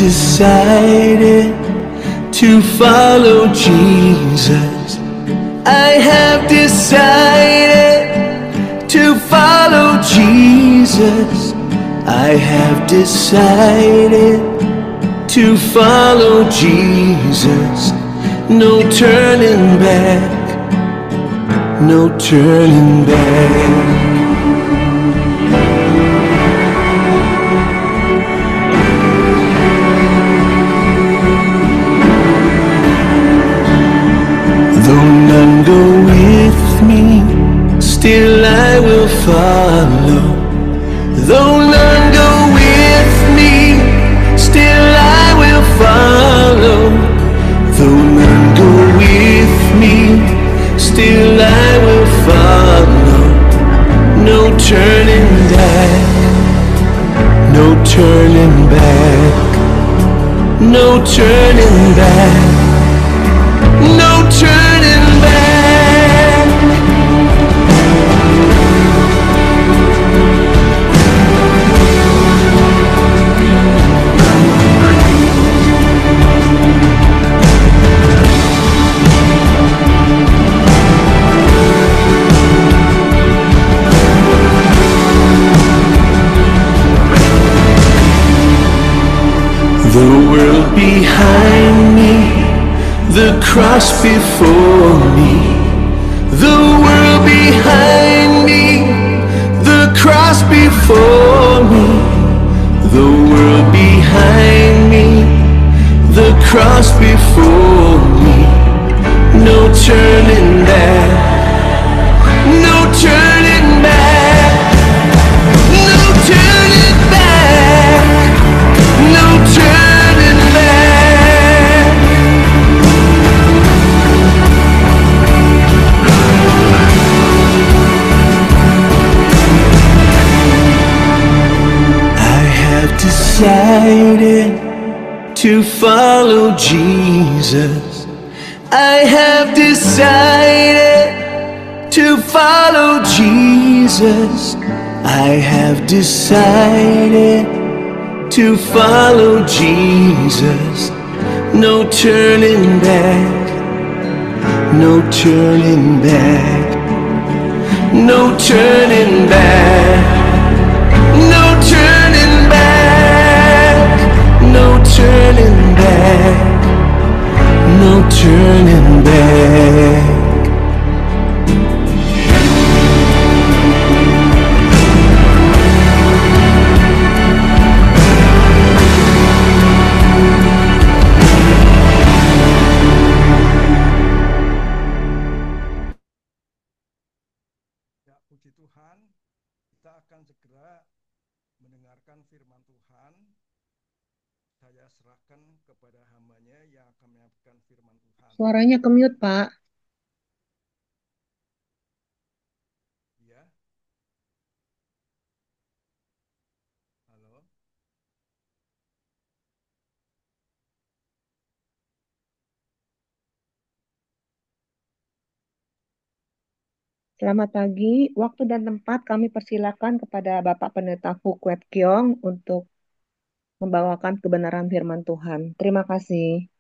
decided to follow Jesus. I have decided to follow Jesus. I have decided to follow Jesus. No turning back, no turning back. Though none go with me, still I will follow. Though none go with me, still I will follow. Though none go with me, still I will follow. No turning back, no turning back, no turning back, no turning back. The world behind me, the cross before me. The world behind me, the cross before me. The world behind me, the cross before me. No turning back, no turning back, no turning back, no turning back. I have decided to follow Jesus. I have decided to follow Jesus. I have decided to follow Jesus. No turning back, no turning back, no turning back, no turning back, no turning back, no turning back. Puji Tuhan, kita akan segera mendengarkan firman Tuhan. Saya serahkan kepada hambanya yang akan menyampaikan firman Tuhan. Suaranya ke mute, Pak. Ya. Halo. Selamat pagi, waktu dan tempat kami persilakan kepada Bapak Pendeta Hu Kwet Kiong untuk membawakan kebenaran firman Tuhan. Terima kasih.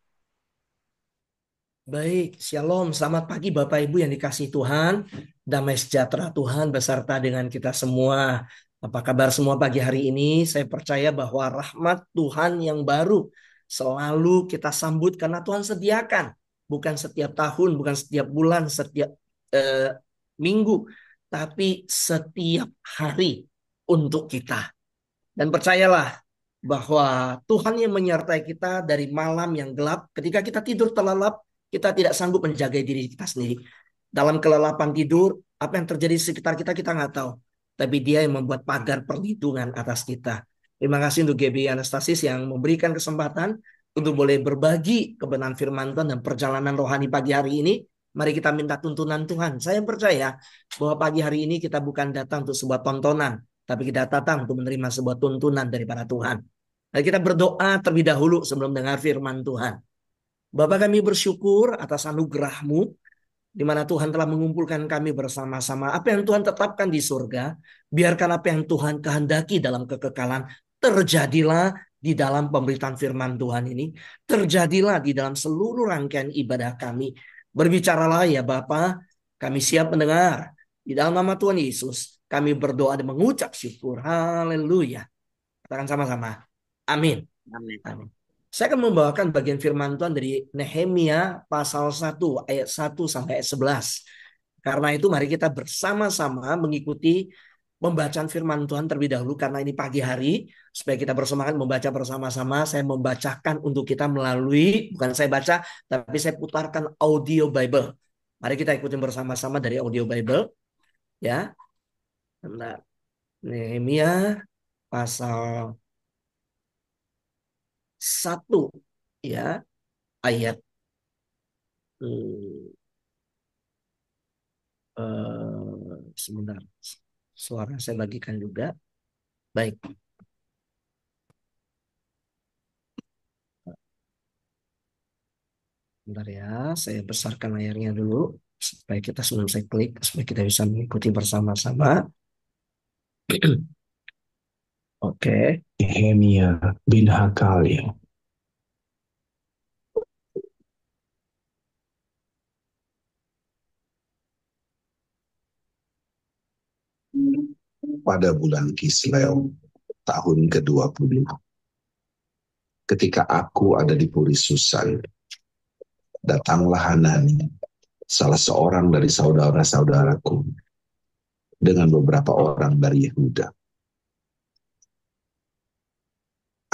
Baik, shalom, selamat pagi Bapak Ibu yang dikasihi Tuhan. Damai sejahtera Tuhan beserta dengan kita semua. Apa kabar semua pagi hari ini? Saya percaya bahwa rahmat Tuhan yang baru selalu kita sambut karena Tuhan sediakan. Bukan setiap tahun, bukan setiap bulan, setiap minggu, tapi setiap hari untuk kita. Dan percayalah bahwa Tuhan yang menyertai kita dari malam yang gelap. Ketika kita tidur terlelap, kita tidak sanggup menjaga diri kita sendiri. Dalam kelelapan tidur, apa yang terjadi di sekitar kita, kita nggak tahu. Tapi Dia yang membuat pagar perlindungan atas kita. Terima kasih untuk GB Anastasis yang memberikan kesempatan untuk boleh berbagi kebenaran firman Tuhan dan perjalanan rohani pagi hari ini. Mari kita minta tuntunan Tuhan. Saya percaya bahwa pagi hari ini kita bukan datang untuk sebuah tontonan, tapi kita datang untuk menerima sebuah tuntunan daripada Tuhan. Mari kita berdoa terlebih dahulu sebelum dengar firman Tuhan. Bapa, kami bersyukur atas anugerah-Mu, di mana Tuhan telah mengumpulkan kami bersama-sama. Apa yang Tuhan tetapkan di surga, biarkan apa yang Tuhan kehendaki dalam kekekalan terjadilah di dalam pemberitaan firman Tuhan ini terjadilah di dalam seluruh rangkaian ibadah kami. Berbicaralah ya Bapa, kami siap mendengar. Di dalam nama Tuhan Yesus, kami berdoa dan mengucap syukur. Haleluya. Katakan sama-sama. Amin. Amin. Amin. Saya akan membawakan bagian firman Tuhan dari Nehemia pasal 1 ayat 1 sampai ayat 11. Karena itu mari kita bersama-sama mengikuti pembacaan firman Tuhan terlebih dahulu, karena ini pagi hari, supaya kita bersemangat membaca bersama-sama. Saya membacakan untuk kita melalui, bukan saya baca, tapi saya putarkan audio Bible. Mari kita ikutin bersama-sama dari audio Bible. Ya, nah, Nehemia pasal 1 ya, ayat sebentar, suara saya bagikan juga. Baik. Bentar ya, saya besarkan layarnya dulu supaya kita sebelum saya klik, supaya kita bisa mengikuti bersama-sama. Oke. Nehemia bin Hakalia. Pada bulan Kisleu tahun ke-20, ketika aku ada di Puri Susan, datanglah Hanani, salah seorang dari saudara-saudaraku, dengan beberapa orang dari Yehuda.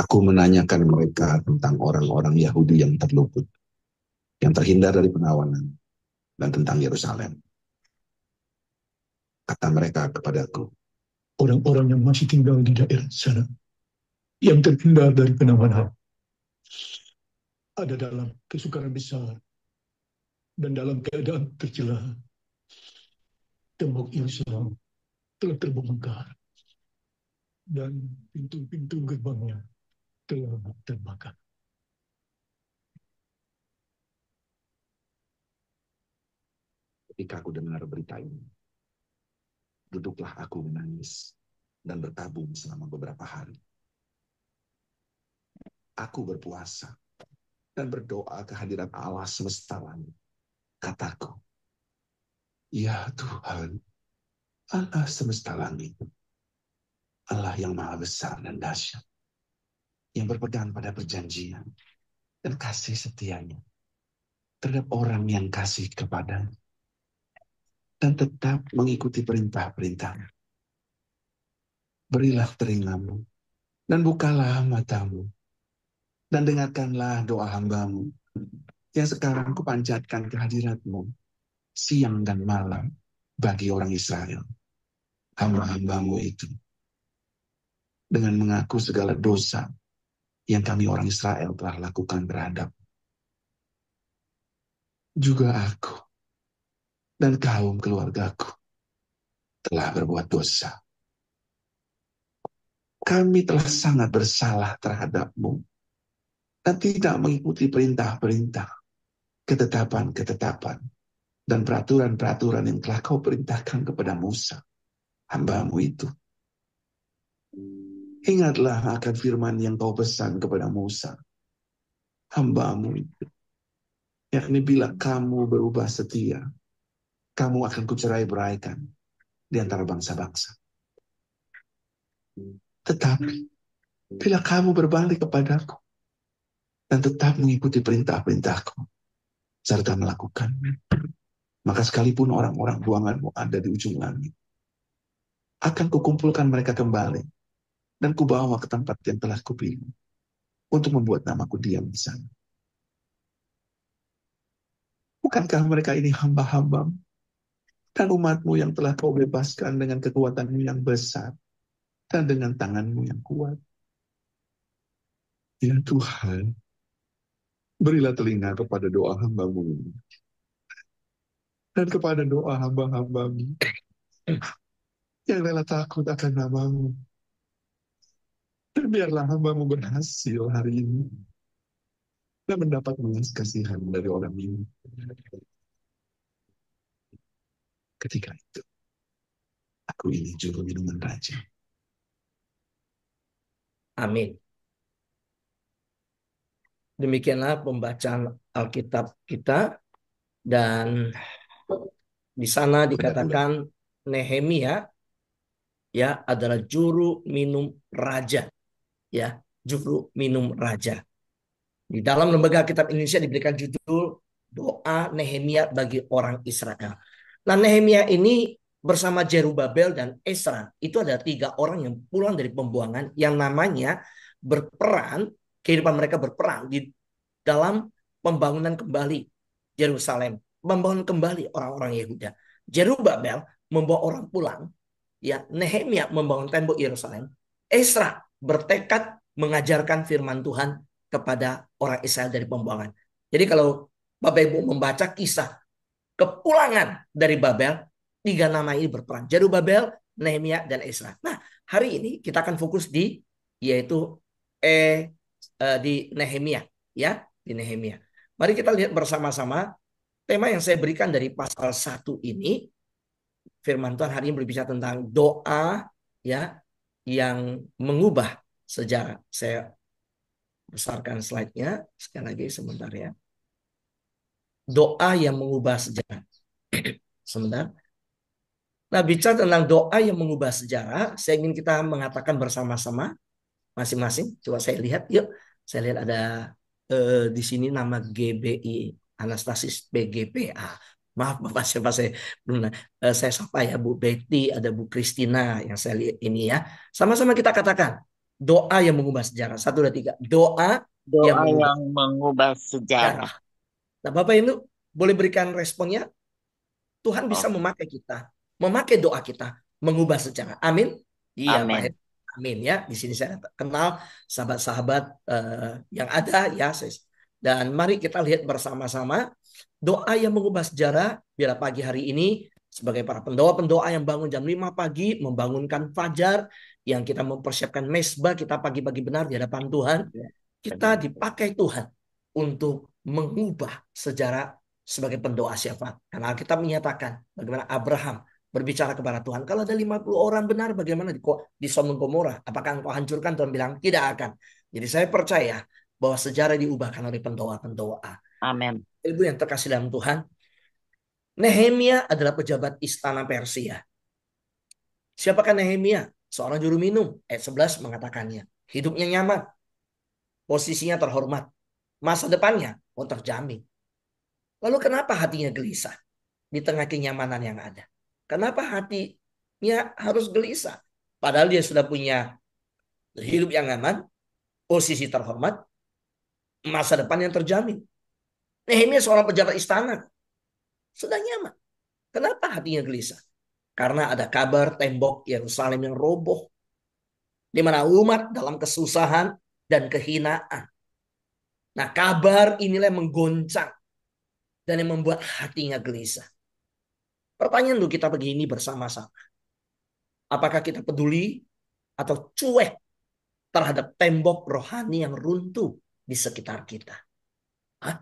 Aku menanyakan mereka tentang orang-orang Yahudi yang terluput, yang terhindar dari penawanan, dan tentang Yerusalem. Kata mereka kepadaku, orang-orang yang masih tinggal di daerah sana, yang terhindar dari penawanan, ada dalam kesukaran besar dan dalam keadaan tercela. Tembok Yerusalem telah terbongkar dan pintu-pintu gerbangnya telah terbakar. Ketika aku dengar berita ini, duduklah aku menangis dan bertabung selama beberapa hari. Aku berpuasa dan berdoa kehadiran Allah semesta langit. Kataku, ya Tuhan, Allah semesta langit, Allah yang maha besar dan dahsyat, yang berpegang pada perjanjian dan kasih setianya terhadap orang yang kasih kepadanya dan tetap mengikuti perintah-perintahnya. Berilah telingamu dan bukalah matamu dan dengarkanlah doa hambamu yang sekarang kupanjatkan kehadiratmu siang dan malam bagi orang Israel, hamba-hambamu itu, dengan mengaku segala dosa yang kami orang Israel telah lakukan terhadap. Juga aku dan kaum keluargaku telah berbuat dosa. Kami telah sangat bersalah terhadapmu dan tidak mengikuti perintah-perintah, ketetapan-ketetapan, dan peraturan-peraturan yang telah kau perintahkan kepada Musa, hambamu itu. Ingatlah akan firman yang kau pesan kepada Musa, hambamu itu. Yakni bila kamu berubah setia, kamu akan kucerai-beraikan di antara bangsa-bangsa. Tetapi bila kamu berbalik kepadaku dan tetap mengikuti perintah-perintahku serta melakukannya, maka sekalipun orang-orang buanganmu ada di ujung langit, akan kukumpulkan mereka kembali dan kubawa ke tempat yang telah kupilih untuk membuat namaku diam di sana. Bukankah mereka ini hamba-hambamu dan umatmu yang telah kau bebaskan dengan kekuatanmu yang besar dan dengan tanganmu yang kuat? Ya Tuhan, berilah telinga kepada doa hambamu ini dan kepada doa hamba-hambamu yang rela takut akan namamu. Dan biarlah hambamu berhasil hari ini dan mendapat belas kasihan dari orang ini. Ketika itu, aku ini juru minuman raja. Amin. Demikianlah pembacaan Alkitab kita, dan di sana dikatakan Nehemia ya adalah juru minum raja, ya, juru minum raja. Di dalam lembaga Alkitab Indonesia diberikan judul Doa Nehemia bagi orang Israel. Nah, Nehemia ini bersama Zerubabel dan Esra itu ada 3 orang yang pulang dari pembuangan yang namanya berperan, kehidupan mereka berperan di dalam pembangunan kembali Yerusalem, membangun kembali orang-orang Yehuda. Zerubabel membawa orang pulang, ya. Nehemia membangun tembok Yerusalem. Esra bertekad mengajarkan firman Tuhan kepada orang Israel dari pembuangan. Jadi kalau Bapak Ibu membaca kisah kepulangan dari Babel, 3 nama ini berperan: Zerubabel, Nehemia, dan Esra. Nah, hari ini kita akan fokus di yaitu di Nehemia, ya, di Nehemia. Mari kita lihat bersama-sama tema yang saya berikan dari pasal 1 ini. Firman Tuhan hari ini berbicara tentang doa, ya, yang mengubah sejarah. Saya besarkan slide-nya sekali lagi sebentar, ya. Doa yang mengubah sejarah. Sebentar. Nah, bicara tentang doa yang mengubah sejarah, saya ingin kita mengatakan bersama-sama masing-masing. Coba saya lihat, yuk. Saya lihat ada di sini nama GBI, Anastasis PGPA. Maaf Bapak, siapa saya belum. Saya sapa ya, Bu Betty, ada Bu Christina yang saya lihat ini, ya. Sama-sama kita katakan doa yang mengubah sejarah. 1, 2, 3. Doa yang Doa mengubah yang mengubah sejarah. sejarah. Nah, Bapak Ibu boleh berikan responnya. Tuhan bisa Oke. memakai kita, memakai doa kita, mengubah sejarah. Amin. Iya, Pak Amin. Heri. Amin, ya. Di sini saya kenal sahabat-sahabat yang ada, ya. Dan mari kita lihat bersama-sama doa yang mengubah sejarah. Biar pagi hari ini sebagai para pendoa-pendoa yang bangun jam 5 pagi, membangunkan fajar, yang kita mempersiapkan mesbah, kita pagi-pagi benar di hadapan Tuhan. Kita dipakai Tuhan untuk mengubah sejarah sebagai pendoa syafaat. Karena Alkitab menyatakan bagaimana Abraham berbicara kepada Tuhan, kalau ada 50 orang benar, bagaimana di Sodom Gomora? Apakah engkau hancurkan? Tuhan bilang, tidak akan. Jadi saya percaya bahwa sejarah diubahkan oleh pendoa-pendoa. Amin. Ibu yang terkasih dalam Tuhan, Nehemia adalah pejabat istana Persia. Siapakah Nehemia? Seorang juru minum. Ayat 11 mengatakannya. Hidupnya nyaman. Posisinya terhormat. Masa depannya terjamin. Lalu kenapa hatinya gelisah di tengah kenyamanan yang ada? Kenapa hatinya harus gelisah? Padahal dia sudah punya hidup yang aman, posisi terhormat, masa depan yang terjamin. Nehemia seorang pejabat istana, sudah nyaman. Kenapa hatinya gelisah? Karena ada kabar tembok Yerusalem yang roboh, di mana umat dalam kesusahan dan kehinaan. Nah, kabar inilah yang menggoncang dan yang membuat hatinya gelisah. Pertanyaan untuk kita begini bersama-sama. Apakah kita peduli atau cuek terhadap tembok rohani yang runtuh di sekitar kita? Hah?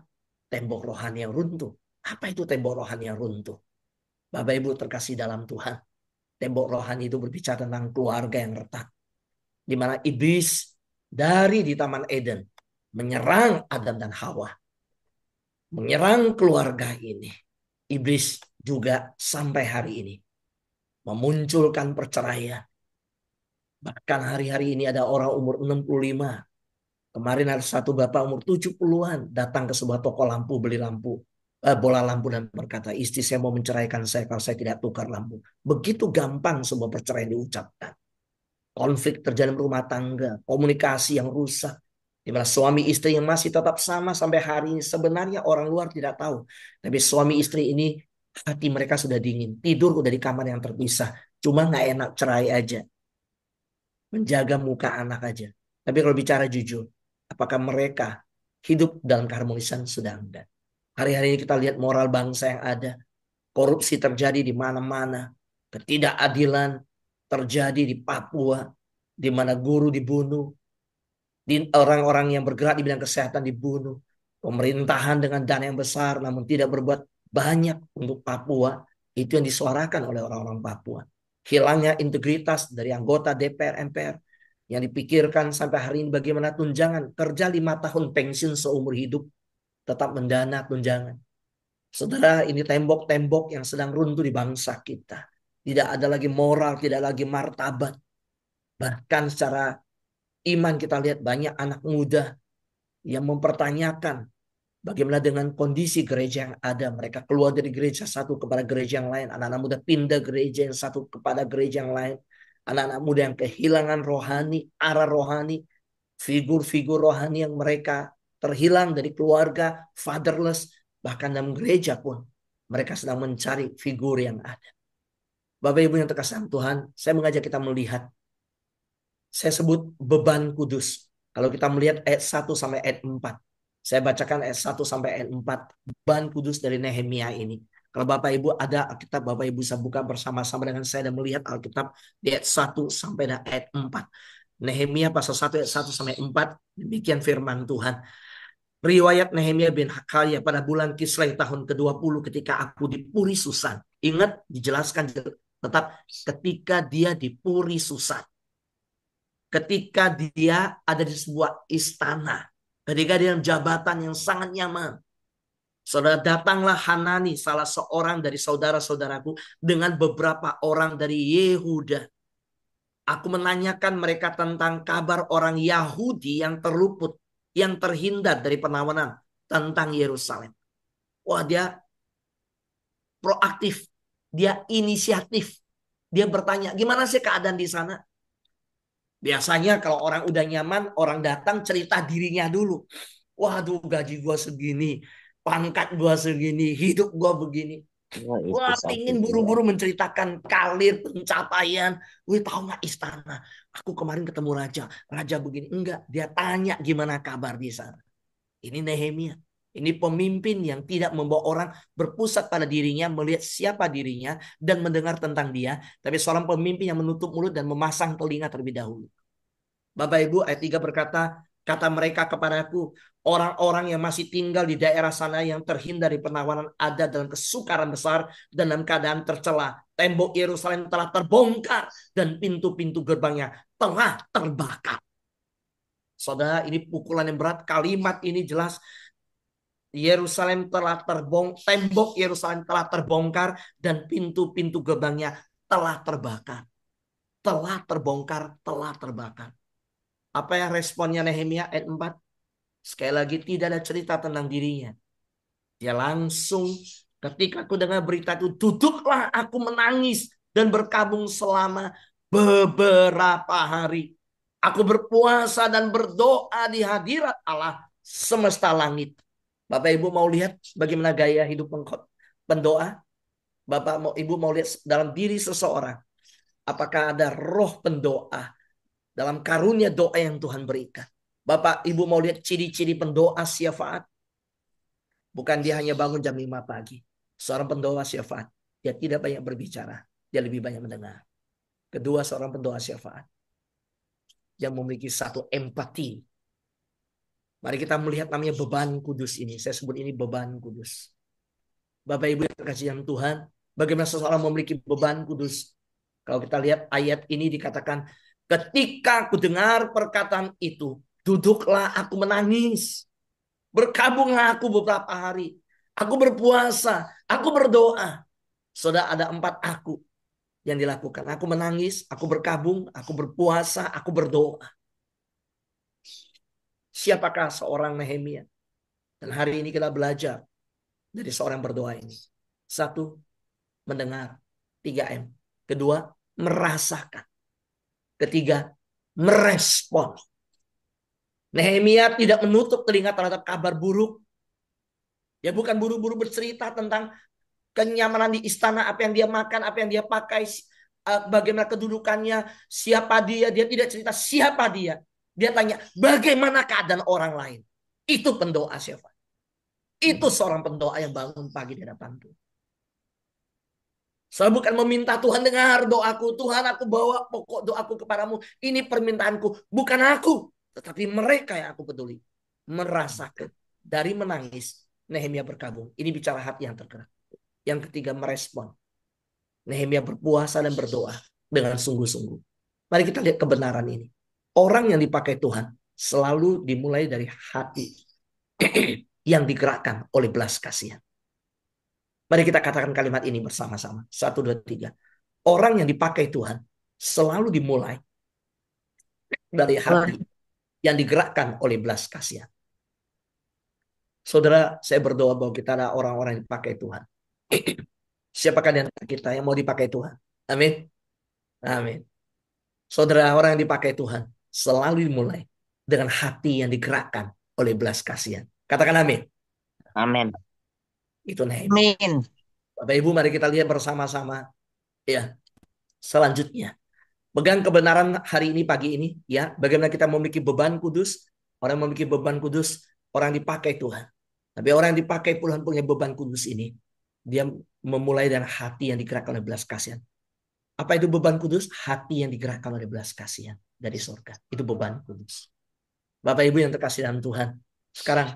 Tembok rohani yang runtuh. Apa itu tembok rohani yang runtuh? Bapak Ibu terkasih dalam Tuhan. Tembok rohani itu berbicara tentang keluarga yang retak. Di mana iblis dari di Taman Eden menyerang Adam dan Hawa. Menyerang keluarga ini. Iblis juga sampai hari ini memunculkan perceraian. Bahkan hari-hari ini ada orang umur 65. Kemarin ada satu bapak umur 70-an datang ke sebuah toko lampu, beli lampu, bola lampu, dan berkata, istri saya mau menceraikan saya kalau saya tidak tukar lampu. Begitu gampang sebuah perceraian diucapkan. Konflik terjadi di rumah tangga, komunikasi yang rusak. Di mana suami istri yang masih tetap sama sampai hari ini, sebenarnya orang luar tidak tahu. Tapi suami istri ini hati mereka sudah dingin. Tidur udah di kamar yang terpisah. Cuma nggak enak cerai aja. Menjaga muka anak aja. Tapi kalau bicara jujur, apakah mereka hidup dalam keharmonisan? Sudah enggak. Hari-hari ini kita lihat moral bangsa yang ada. Korupsi terjadi di mana-mana. Ketidakadilan terjadi di Papua. Di mana guru dibunuh. Orang-orang yang bergerak di bidang kesehatan dibunuh. Pemerintahan dengan dana yang besar namun tidak berbuat banyak untuk Papua. Itu yang disuarakan oleh orang-orang Papua. Hilangnya integritas dari anggota DPR, MPR. Yang dipikirkan sampai hari ini bagaimana tunjangan. Kerja 5 tahun pensiun seumur hidup. Tetap mendana tunjangan. Saudara, ini tembok-tembok yang sedang runtuh di bangsa kita. Tidak ada lagi moral, tidak lagi martabat. Bahkan secara iman kita lihat banyak anak muda yang mempertanyakan bagaimana dengan kondisi gereja yang ada. Mereka keluar dari gereja satu kepada gereja yang lain. Anak-anak muda pindah gereja yang satu kepada gereja yang lain. Anak-anak muda yang kehilangan rohani, arah rohani, figur-figur rohani yang mereka terhilang dari keluarga, fatherless, bahkan dalam gereja pun mereka sedang mencari figur yang ada. Bapak Ibu yang terkasih Tuhan, saya mengajak kita melihat, saya sebut beban kudus. Kalau kita melihat ayat 1 sampai ayat 4. Saya bacakan ayat 1 sampai ayat 4. Beban kudus dari Nehemia ini. Kalau Bapak Ibu ada Alkitab, Bapak Ibu bisa buka bersama-sama dengan saya dan melihat Alkitab di ayat 1 sampai ayat 4. Nehemia pasal 1 ayat 1 sampai 4. Demikian firman Tuhan. Riwayat Nehemia bin Hakalia pada bulan Kislev tahun ke-20 ketika aku di Puri Susan. Ingat, dijelaskan tetap ketika dia di Puri Susan. Ketika dia ada di sebuah istana. Ketika dia dalam jabatan yang sangat nyaman. Saudara, datanglah Hanani, salah seorang dari saudara-saudaraku, dengan beberapa orang dari Yehuda. Aku menanyakan mereka tentang kabar orang Yahudi yang terluput, yang terhindar dari penawanan tentang Yerusalem. Wah, dia proaktif, dia inisiatif. Dia bertanya, gimana sih keadaan di sana? Biasanya kalau orang udah nyaman, orang datang cerita dirinya dulu. Waduh, gaji gua segini, pangkat gua segini, hidup gua begini. Wah, itu Wah, satu pingin tuh. buru-buru menceritakan karir, pencapaian. Wih, tahu nggak istana? Aku kemarin ketemu raja, raja begini. Enggak, dia tanya gimana kabar di sana. Ini Nehemia. Ini pemimpin yang tidak membawa orang berpusat pada dirinya, melihat siapa dirinya, dan mendengar tentang dia. Tapi seorang pemimpin yang menutup mulut dan memasang telinga terlebih dahulu. Bapak Ibu, ayat 3 berkata, kata mereka kepadaku, orang-orang yang masih tinggal di daerah sana yang terhindar dari penawanan ada dalam kesukaran besar dan dalam keadaan tercela. Tembok Yerusalem telah terbongkar dan pintu-pintu gerbangnya telah terbakar. Saudara, ini pukulan yang berat. Kalimat ini jelas. Yerusalem telah terbongkar, tembok Yerusalem telah terbongkar dan pintu-pintu gerbangnya telah terbakar. Telah terbongkar, telah terbakar. Apa yang responnya Nehemia ayat 4? Sekali lagi tidak ada cerita tentang dirinya. Dia langsung ketika aku dengar berita itu, duduklah aku menangis dan berkabung selama beberapa hari. Aku berpuasa dan berdoa di hadirat Allah semesta langit. Bapak Ibu mau lihat bagaimana gaya hidup pendoa? Bapak Ibu mau lihat dalam diri seseorang, apakah ada roh pendoa dalam karunia doa yang Tuhan berikan? Bapak Ibu mau lihat ciri-ciri pendoa syafaat? Bukan dia hanya bangun jam 5 pagi. Seorang pendoa syafaat, dia tidak banyak berbicara, dia lebih banyak mendengar. Kedua, seorang pendoa syafaat yang memiliki satu empati. Mari kita melihat namanya beban kudus ini. Saya sebut ini beban kudus. Bapak Ibu yang terkasih dalam Tuhan, bagaimana seseorang memiliki beban kudus? Kalau kita lihat ayat ini dikatakan, ketika aku dengar perkataan itu, duduklah aku menangis. Berkabunglah aku beberapa hari. Aku berpuasa, aku berdoa. Saudara, ada 4 aku yang dilakukan. Aku menangis, aku berkabung, aku berpuasa, aku berdoa. Siapakah seorang Nehemia? Dan hari ini kita belajar dari seorang berdoa ini. 1, mendengar. 3M. Kedua, merasakan. Ketiga, merespon. Nehemia tidak menutup telinga terhadap kabar buruk. Ya bukan buru-buru bercerita tentang kenyamanan di istana, apa yang dia makan, apa yang dia pakai, bagaimana kedudukannya, siapa dia. Dia tidak cerita siapa dia. Dia tanya bagaimana keadaan orang lain. Itu pendoa siapa? Itu seorang pendoa yang bangun pagi di hadapan Tuhan. Saya bukan meminta Tuhan dengar doaku. Tuhan, aku bawa pokok doaku kepadamu. Ini permintaanku. Bukan aku. Tetapi mereka yang aku peduli. Merasakan. Dari menangis, Nehemia berkabung. Ini bicara hati yang tergerak. Yang ketiga, merespon. Nehemia berpuasa dan berdoa dengan sungguh-sungguh. Mari kita lihat kebenaran ini. Orang yang dipakai Tuhan selalu dimulai dari hati yang digerakkan oleh belas kasihan. Mari kita katakan kalimat ini bersama-sama. 1, 2, 3. Orang yang dipakai Tuhan selalu dimulai dari hati yang digerakkan oleh belas kasihan. Saudara, saya berdoa bahwa kita adalah orang-orang yang dipakai Tuhan. Siapakah di antara kita yang mau dipakai Tuhan? Amin. Amin. Saudara, orang yang dipakai Tuhan selalu dimulai dengan hati yang digerakkan oleh belas kasihan. Katakan amin. Amin. Itu Nehemia. Amin. Bapak Ibu, mari kita lihat bersama-sama. Ya, selanjutnya. Pegang kebenaran hari ini, pagi ini. Ya, bagaimana kita memiliki beban kudus. Orang yang memiliki beban kudus, orang yang dipakai Tuhan. Tapi orang yang dipakai Tuhan punya beban kudus ini, dia memulai dengan hati yang digerakkan oleh belas kasihan. Apa itu beban kudus? Hati yang digerakkan oleh belas kasihan dari surga. Itu beban kudus. Bapak Ibu yang terkasih dalam Tuhan. Sekarang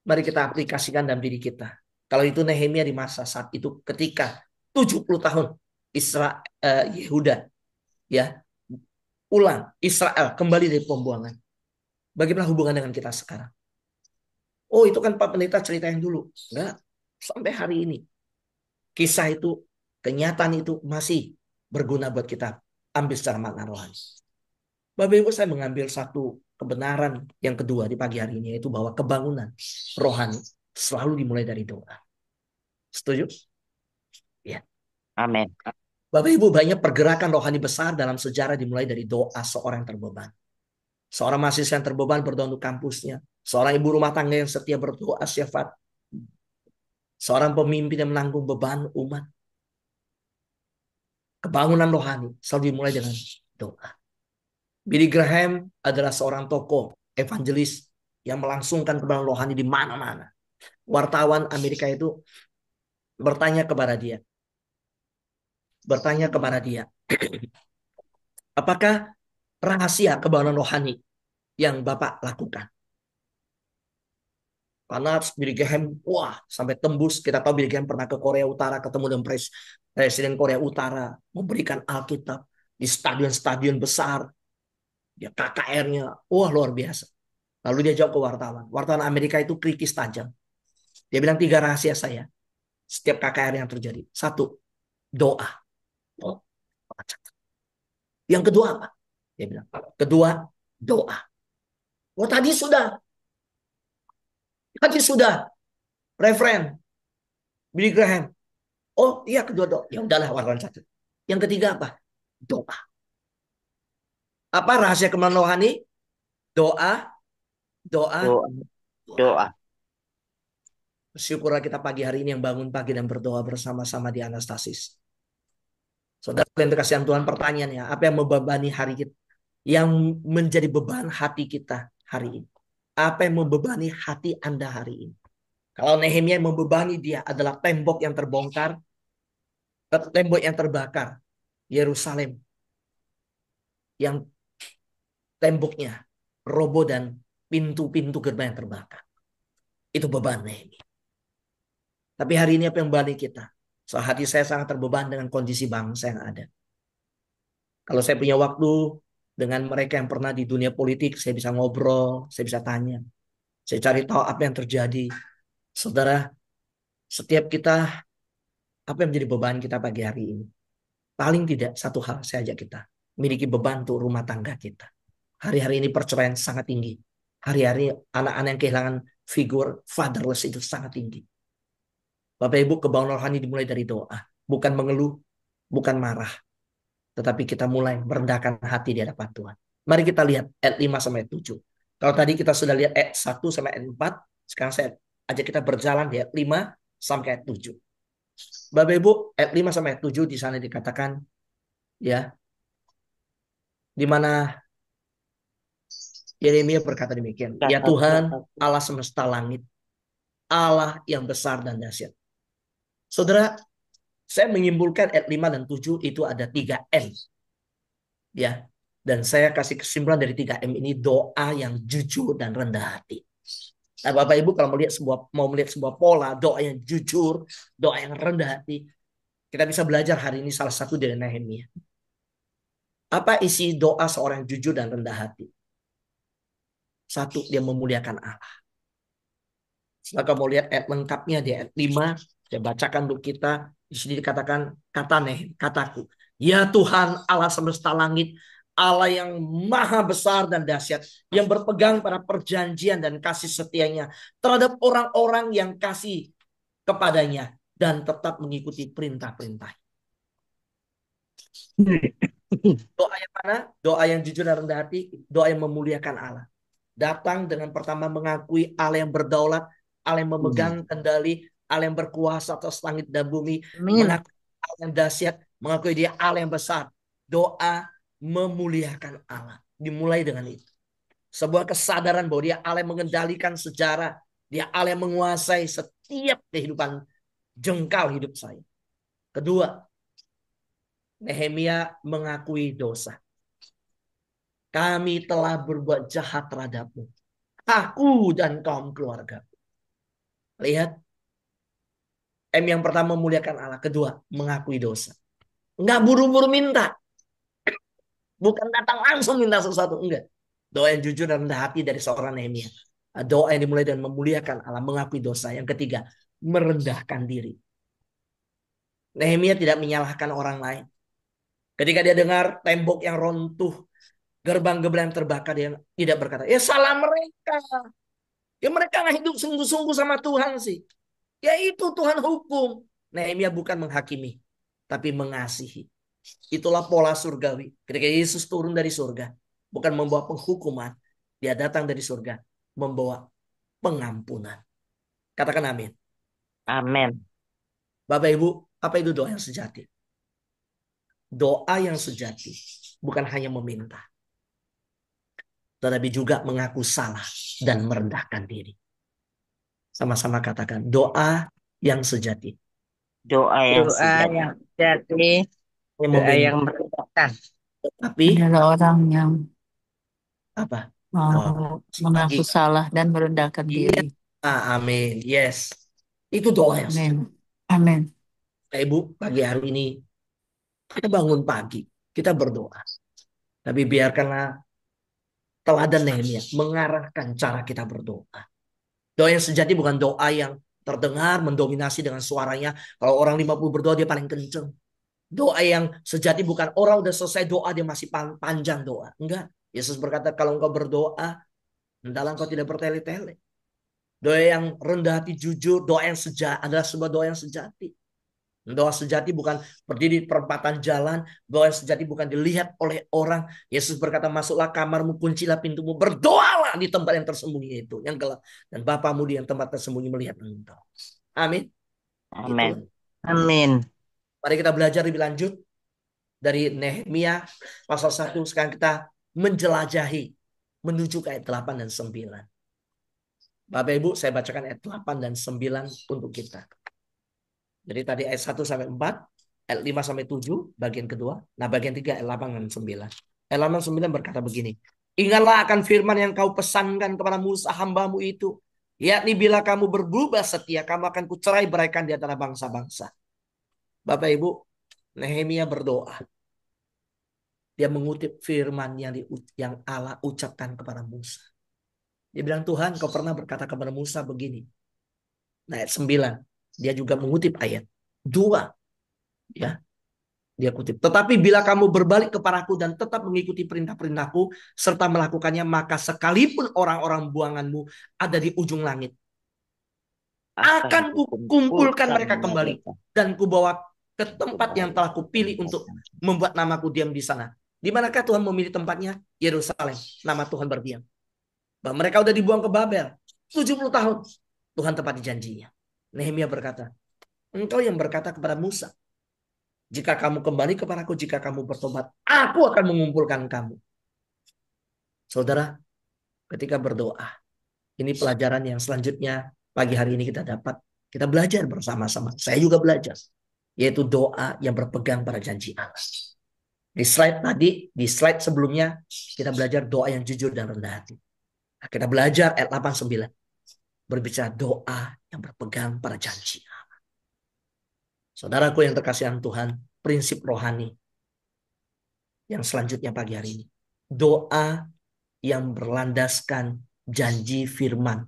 mari kita aplikasikan dalam diri kita. Kalau itu Nehemia di masa saat itu ketika 70 tahun Yehuda ya Israel kembali dari pembuangan. Bagaimana hubungan dengan kita sekarang? Oh, itu kan Pak Pendeta cerita yang dulu. Enggak, sampai hari ini. Kisah itu, kenyataan itu masih berguna buat kita ambil secara makna rohani. Bapak Ibu, saya mengambil satu kebenaran yang kedua di pagi hari ini, yaitu bahwa kebangunan rohani selalu dimulai dari doa. Setuju? Ya. Amin. Bapak Ibu, banyak pergerakan rohani besar dalam sejarah dimulai dari doa seorang yang terbeban. Seorang mahasiswa yang terbeban berdoa untuk kampusnya. Seorang ibu rumah tangga yang setia berdoa syafaat. Seorang pemimpin yang menanggung beban umat. Kebangunan rohani selalu dimulai dengan doa. Billy Graham adalah seorang tokoh evangelis yang melangsungkan kebangunan rohani di mana-mana. Wartawan Amerika itu bertanya kepada dia, apakah rahasia kebangunan rohani yang Bapak lakukan? Karena Billy Graham, sampai tembus. Kita tahu Billy Graham pernah ke Korea Utara, ketemu dengan Presiden Korea Utara, memberikan Alkitab di stadion-stadion besar. Dia KKR-nya, luar biasa. Lalu dia jawab ke wartawan. Wartawan Amerika itu kritis tajam. Dia bilang 3 rahasia saya setiap KKR yang terjadi. 1, doa. Yang kedua apa? Dia bilang, kedua, doa. Tadi sudah, Reverend Billy Graham. Iya, kedua doa. Ya udahlah, wartawan 1. Yang ketiga apa? Doa. Apa rahasia kemenangan rohani? Doa. Bersyukurlah kita pagi hari ini yang bangun pagi dan berdoa bersama-sama di Anastasis. Saudara yang terkasih Tuhan, pertanyaannya, apa yang membebani hari kita? Yang menjadi beban hati kita hari ini? Apa yang membebani hati Anda hari ini? Kalau Nehemia yang membebani dia adalah tembok yang terbongkar, tembok yang terbakar, Yerusalem, yang temboknya roboh dan pintu-pintu gerbang yang terbakar. Itu beban Nehemia. Tapi hari ini apa yang membebani kita? Hati saya sangat terbeban dengan kondisi bangsa yang ada. Kalau saya punya waktu dengan mereka yang pernah di dunia politik, saya bisa ngobrol, saya bisa tanya. Saya cari tahu apa yang terjadi. Saudara, setiap kita, apa yang menjadi beban kita pagi hari ini? Paling tidak satu hal saya ajak kita. Miliki beban untuk rumah tangga kita. Hari-hari ini perceraian sangat tinggi. Hari-hari anak-anak yang kehilangan figur fatherless itu sangat tinggi. Bapak Ibu, kebangunan rohani dimulai dari doa. Bukan mengeluh, bukan marah. Tetapi kita mulai merendahkan hati di hadapan Tuhan. Mari kita lihat ayat 5 sampai 7. Kalau tadi kita sudah lihat ayat 1 sampai ayat 4, sekarang saya ajak kita berjalan di ayat 5 sampai ayat 7. Bapak Ibu, ayat 5 sampai ayat 7 di sana dikatakan, ya, di mana Yeremia berkata demikian, ya Tuhan, Allah semesta langit, Allah yang besar dan dahsyat. Saudara, saya menyimpulkan ayat 5 dan 7 itu ada 3M. Ya. Dan saya kasih kesimpulan dari 3M ini, doa yang jujur dan rendah hati. Nah, Bapak Ibu kalau mau melihat sebuah pola, doa yang jujur, doa yang rendah hati, kita bisa belajar hari ini salah satu dari Nehemia. Apa isi doa seorang yang jujur dan rendah hati? Satu, dia memuliakan Allah. Setelah kamu lihat ayat lengkapnya di ayat 5, saya bacakan untuk kita. Di sini dikatakan kataku. Ya Tuhan Allah semesta langit, Allah yang maha besar dan dahsyat, yang berpegang pada perjanjian dan kasih setianya terhadap orang-orang yang kasih kepadanya dan tetap mengikuti perintah-perintah. Doa yang mana? Doa yang jujur dan rendah hati, doa yang memuliakan Allah. Datang dengan pertama mengakui Allah yang berdaulat, Allah yang memegang kendali, Allah yang berkuasa atas langit dan bumi, Amin. mengakui Allah yang dahsyat, mengakui dia Allah yang besar. Doa memuliakan Allah. Dimulai dengan itu. Sebuah kesadaran bahwa dia Allah yang mengendalikan sejarah, dia Allah yang menguasai setiap kehidupan jengkal hidup saya. Kedua, Nehemia mengakui dosa. Kami telah berbuat jahat terhadapmu, aku dan kaum keluarga. Lihat, yang pertama memuliakan Allah, kedua mengakui dosa. Enggak buru-buru minta, bukan datang langsung minta sesuatu, enggak. Doa yang jujur dan rendah hati dari seorang Nehemia. Doa yang dimulai dengan memuliakan Allah, mengakui dosa. Yang ketiga, merendahkan diri. Nehemia tidak menyalahkan orang lain. Ketika dia dengar tembok yang runtuh, gerbang-gerbang yang terbakar, dia tidak berkata, ya salah mereka. Ya mereka nggak hidup sungguh-sungguh sama Tuhan sih. Ya itu Tuhan hukum. Nehemia bukan menghakimi, tapi mengasihi. Itulah pola surgawi. Ketika Yesus turun dari surga, bukan membawa penghukuman. Dia datang dari surga, membawa pengampunan. Katakan amin. Amin. Bapak Ibu, apa itu doa yang sejati? Doa yang sejati bukan hanya meminta, tetapi juga mengaku salah dan merendahkan diri. Sama-sama katakan doa yang sejati. Doa yang Doa sejati. yang sejati, Yang doa meminta, yang merendahkan. tapi adalah orang yang apa? mau mengaku Pagi. salah dan merendahkan Iya. diri. Amin. Yes. Itu doa yang sejati. Amin. Amin. Ibu, pagi hari ini kita bangun pagi, kita berdoa. Tapi biarkanlah teladan Nehemia mengarahkan cara kita berdoa. Doa yang sejati bukan doa yang terdengar mendominasi dengan suaranya. Kalau orang 50 berdoa dia paling kenceng. Doa yang sejati bukan orang udah selesai doa dia masih panjang doa. Enggak. Yesus berkata kalau engkau berdoa, hendaklah engkau tidak bertele-tele. Doa yang rendah hati jujur, doa yang sejati adalah sebuah doa yang sejati. Doa sejati bukan berdiri di perempatan jalan. Doa yang sejati bukan dilihat oleh orang. Yesus berkata, masuklah kamarmu, kuncilah pintumu, berdoalah di tempat yang tersembunyi itu, yang gelap. Dan Bapamu di yang tempat tersembunyi melihat engkau. Amin. Amin. Itu. Amin. Mari kita belajar lebih lanjut dari Nehemia pasal 1. Sekarang kita menjelajahi menuju ke ayat 8 dan 9. Bapak Ibu, saya bacakan ayat 8 dan 9 untuk kita. Jadi tadi ayat 1 sampai 4, ayat 5 sampai 7, bagian kedua. Nah, bagian 3 ayat 8 dan 9. Ayat 8 dan 9 berkata begini. Ingatlah akan firman yang kau pesankan kepada Musa hambamu itu. Yakni bila kamu berubah setia, kamu akan kucerai beraikan di antara bangsa-bangsa. Bapak Ibu, Nehemia berdoa. Dia mengutip firman yang Allah ucapkan kepada Musa. Dia bilang, Tuhan, kau pernah berkata kepada Musa begini. Nah, ayat 9. Dia juga mengutip ayat 2. Ya, dia kutip. Tetapi bila kamu berbalik kepadaku dan tetap mengikuti perintah-perintahku serta melakukannya, maka sekalipun orang-orang buanganmu ada di ujung langit, akan kukumpulkan mereka kembali dan kubawa ke tempat yang telah kupilih untuk membuat namaku diam di sana. Di manakah Tuhan memilih tempatnya? Yerusalem. Nama Tuhan berdiam. Bahwa mereka udah dibuang ke Babel 70 tahun. Tuhan tepati janjinya. Nehemia berkata, engkau yang berkata kepada Musa, jika kamu kembali kepadaku, jika kamu bertobat, aku akan mengumpulkan kamu. Saudara, ketika berdoa, ini pelajaran yang selanjutnya pagi hari ini kita dapat. Kita belajar bersama-sama. Saya juga belajar. Yaitu doa yang berpegang pada janji Allah. Di slide sebelumnya, kita belajar doa yang jujur dan rendah hati. Nah, kita belajar ayat 8-9. Berbicara doa yang berpegang pada janji Allah. Saudaraku yang terkasihan Tuhan, prinsip rohani yang selanjutnya pagi hari ini. Doa yang berlandaskan janji firman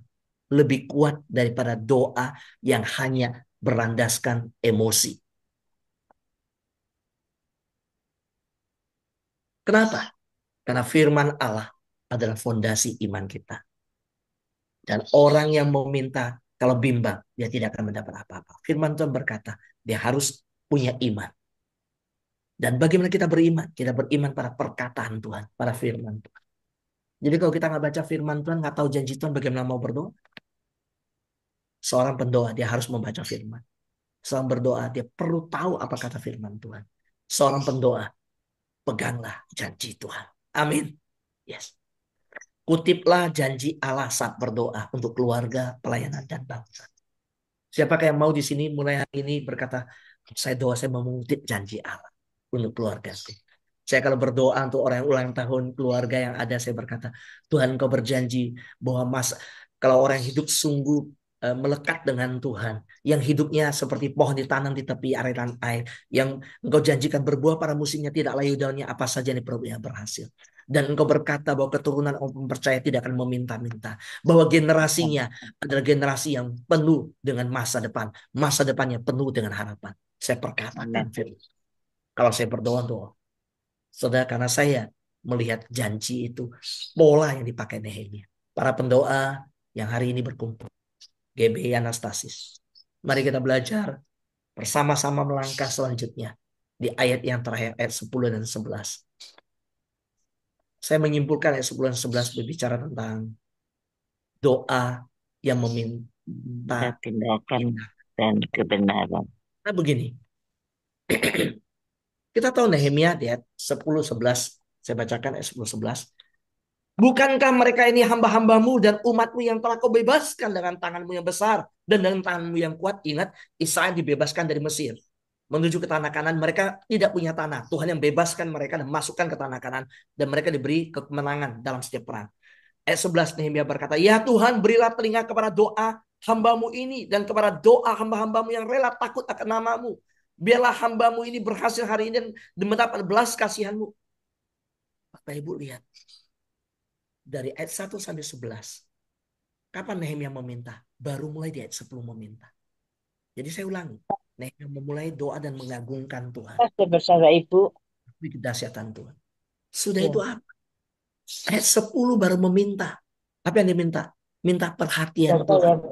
lebih kuat daripada doa yang hanya berlandaskan emosi. Kenapa? Karena firman Allah adalah fondasi iman kita. Dan orang yang meminta, kalau bimbang, dia tidak akan mendapat apa-apa. Firman Tuhan berkata, dia harus punya iman. Dan bagaimana kita beriman? Kita beriman pada perkataan Tuhan, pada firman Tuhan. Jadi kalau kita nggak baca firman Tuhan, nggak tahu janji Tuhan, bagaimana mau berdoa? Seorang pendoa, dia harus membaca firman. Seorang berdoa, dia perlu tahu apa kata firman Tuhan. Seorang pendoa, peganglah janji Tuhan. Amin. Yes. Kutiplah janji Allah saat berdoa untuk keluarga, pelayanan, dan bangsa. Siapakah yang mau di sini mulai hari ini berkata, saya mau mengutip janji Allah untuk keluarga. Saya kalau berdoa untuk orang yang ulang tahun keluarga yang ada, saya berkata, Tuhan Engkau berjanji bahwa kalau orang hidup sungguh melekat dengan Tuhan, yang hidupnya seperti pohon ditanam di tepi aliran air, yang Engkau janjikan berbuah pada musimnya, tidak layu daunnya, apa saja yang diperbuatnya berhasil. Dan Engkau berkata bahwa keturunan orang percaya tidak akan meminta-minta, bahwa generasinya adalah generasi yang penuh dengan masa depan, masa depannya penuh dengan harapan. Saya perkatakan firman. Kalau saya berdoa doa, saudara, karena saya melihat janji itu, pola yang dipakai Nehemia. Para pendoa yang hari ini berkumpul, GBI Anastasis, mari kita belajar bersama-sama melangkah selanjutnya di ayat yang terakhir, ayat 10 dan 11. Saya menyimpulkan ayat 10 dan 11 berbicara tentang doa yang meminta tindakan dan kebenaran. Nah begini, kita tahu Nehemia di ayat 10-11, saya bacakan ayat 10-11. Bukankah mereka ini hamba-hambamu dan umatmu yang telah kau bebaskan dengan tanganmu yang besar dan dengan tanganmu yang kuat? Ingat, Israel dibebaskan dari Mesir menuju ke tanah Kanan. Mereka tidak punya tanah. Tuhan yang bebaskan mereka dan masukkan ke tanah Kanan, dan mereka diberi kemenangan dalam setiap perang. Ayat 11 Nehemia berkata, ya Tuhan, berilah telinga kepada doa hambamu ini dan kepada doa hamba-hambamu yang rela takut akan namamu. Biarlah hambamu ini berhasil hari ini dan mendapat belas kasihanmu. Bapak Ibu lihat, dari ayat 1 sampai 11. Kapan Nehemia meminta? Baru mulai di ayat 10 meminta. Jadi saya ulangi. Nehemia memulai doa dan mengagungkan Tuhan. Bersama Ibu. Kedahsyatan Tuhan. Sudah itu apa? Ayat 10 baru meminta. Apa yang diminta? Minta perhatian Tuhan.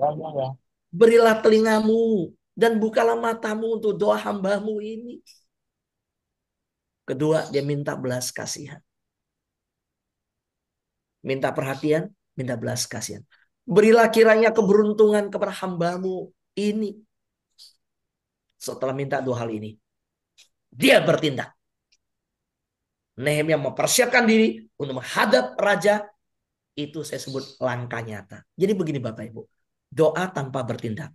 Berilah telingamu dan bukalah matamu untuk doa hambamu ini. Kedua, dia minta belas kasihan. Minta perhatian, minta belas kasihan. Berilah kiranya keberuntungan kepada hambamu ini. Setelah minta dua hal ini, dia bertindak. Nehemia mempersiapkan diri untuk menghadap raja. Itu saya sebut langkah nyata. Jadi begini Bapak Ibu, doa tanpa bertindak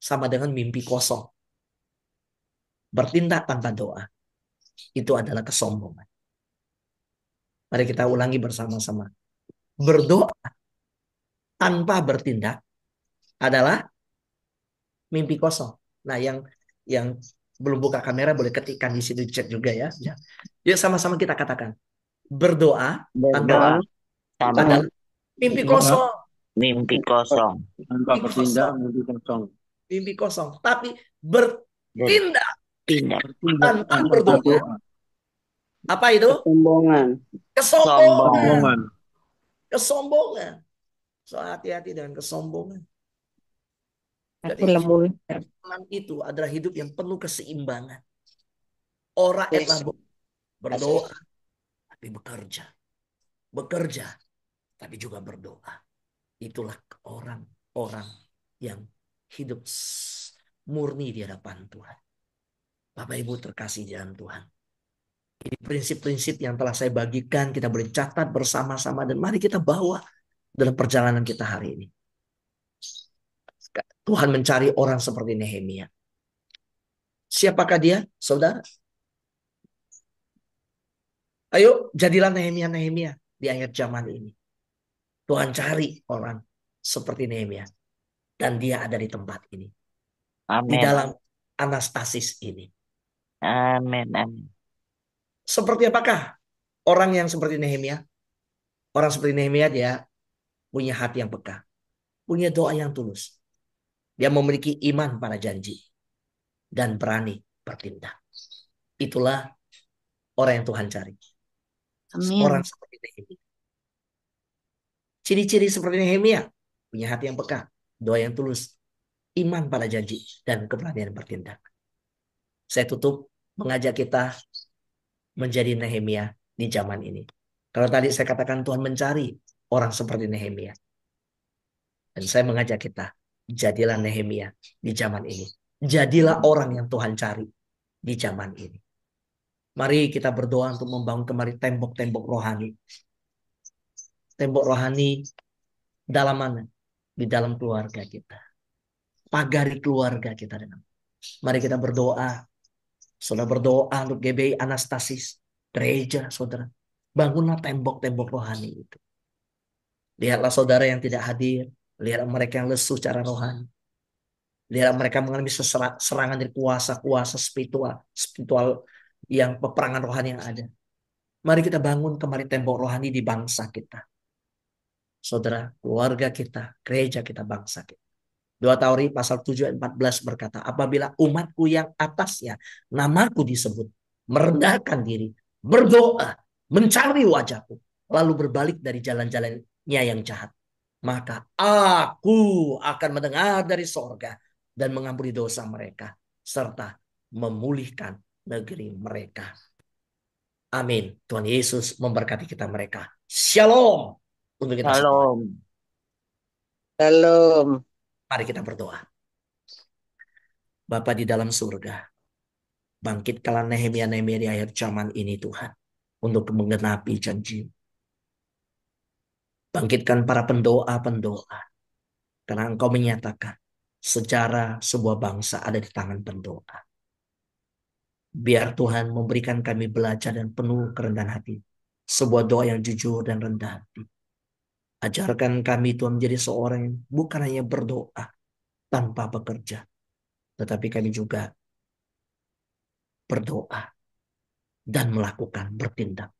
sama dengan mimpi kosong. Bertindak tanpa doa, itu adalah kesombongan. Mari kita ulangi bersama-sama. Berdoa tanpa bertindak adalah mimpi kosong. Nah, yang belum buka kamera boleh ketikkan di situ chat juga ya. Yuk sama-sama kita katakan. Berdoa tanpa adalah mimpi kosong. Mimpi kosong. Tanpa bertindak, mimpi kosong. Mimpi kosong. Tapi bertindak tanpa Tanpa berdoa. berdoa. Apa itu? Kesombongan. Kesombongan. So hati-hati dengan kesombongan. Jadi iman itu adalah hidup yang penuh keseimbangan. Orang adalah berdoa tapi bekerja. Bekerja tapi juga berdoa. Itulah orang-orang yang hidup murni di hadapan Tuhan. Bapak Ibu terkasih di dalam Tuhan. Ini prinsip-prinsip yang telah saya bagikan, kita boleh catat bersama-sama dan mari kita bawa dalam perjalanan kita hari ini. Tuhan mencari orang seperti Nehemia. Siapakah dia, saudara? Ayo, jadilah Nehemia di akhir zaman ini. Tuhan cari orang seperti Nehemia. Dan dia ada di tempat ini. Amen. Di dalam Anastasis ini. Amin. Amin. Seperti apakah orang yang seperti Nehemia? Orang seperti Nehemia dia punya hati yang peka, punya doa yang tulus. Dia memiliki iman pada janji dan berani bertindak. Itulah orang yang Tuhan cari. Orang Amin. seperti Nehemia. Ciri-ciri seperti Nehemia, punya hati yang peka, doa yang tulus, iman pada janji, dan keberanian bertindak. Saya tutup mengajak kita menjadi Nehemia di zaman ini. Kalau tadi saya katakan Tuhan mencari orang seperti Nehemia. Dan saya mengajak kita, jadilah Nehemia di zaman ini. Jadilah orang yang Tuhan cari di zaman ini. Mari kita berdoa untuk membangun kembali tembok-tembok rohani. Tembok rohani dalam mana? Di dalam keluarga kita. Pagari keluarga kita dengan. Mari kita berdoa. Saudara berdoa untuk GBI Anastasis. Gereja, saudara. Bangunlah tembok-tembok rohani itu. Lihatlah saudara yang tidak hadir. Lihat mereka yang lesu secara rohani. Lihat mereka mengalami serangan dari kuasa-kuasa spiritual yang peperangan rohani yang ada. Mari kita bangun kembali tembok rohani di bangsa kita. Saudara, keluarga kita, gereja kita, bangsa kita. 2 Tauri pasal 7 ayat 14 berkata, apabila umatku yang atasnya namaku disebut, merendahkan diri, berdoa, mencari wajahku, lalu berbalik dari jalan-jalannya yang jahat, maka aku akan mendengar dari sorga dan mengampuni dosa mereka, serta memulihkan negeri mereka. Amin. Tuhan Yesus memberkati kita mereka. Shalom. Untuk kita semua. Shalom. Shalom. Mari kita berdoa. Bapa di dalam surga, bangkitkanlah Nehemia-Nehemia di akhir zaman ini Tuhan, untuk menggenapi janji. Bangkitkan para pendoa-pendoa, karena Engkau menyatakan sejarah sebuah bangsa ada di tangan pendoa. Biar Tuhan memberikan kami belajar dan penuh kerendahan hati, sebuah doa yang jujur dan rendah hati. Ajarkan kami Tuhan menjadi seorang yang bukan hanya berdoa tanpa bekerja, tetapi kami juga berdoa dan melakukan, bertindak.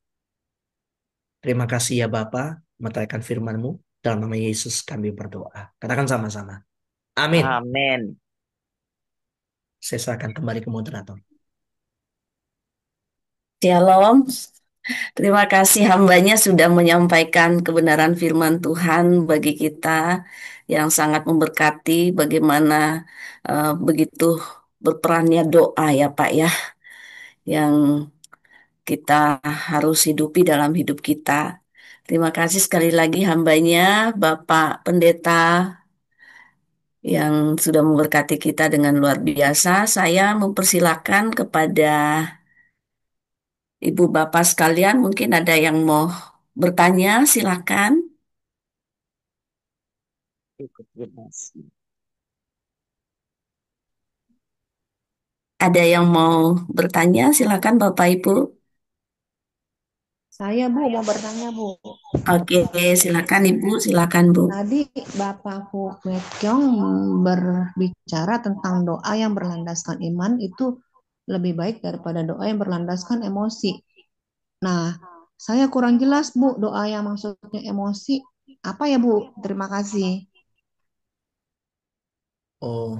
Terima kasih ya Bapa, meteraikan firman-Mu. Dalam nama Yesus kami berdoa. Katakan sama-sama. Amin. Amin. Saya serahkan kembali ke moderator. Shalom. Terima kasih hambanya sudah menyampaikan kebenaran firman Tuhan bagi kita yang sangat memberkati bagaimana begitu berperannya doa ya Pak ya, yang kita harus hidupi dalam hidup kita. Terima kasih sekali lagi hambanya Bapak Pendeta yang sudah memberkati kita dengan luar biasa. Saya mempersilakan kepada Ibu Bapak sekalian, mungkin ada yang mau bertanya, silakan. Ada yang mau bertanya, silakan Bapak Ibu. Saya Bu mau bertanya Bu. Oke, silakan Ibu, silakan Bu. Tadi Bapak Hu Kwek Kyong berbicara tentang doa yang berlandaskan iman itu lebih baik daripada doa yang berlandaskan emosi. Nah, saya kurang jelas Bu, doa yang maksudnya emosi apa ya Bu? Terima kasih. Oh,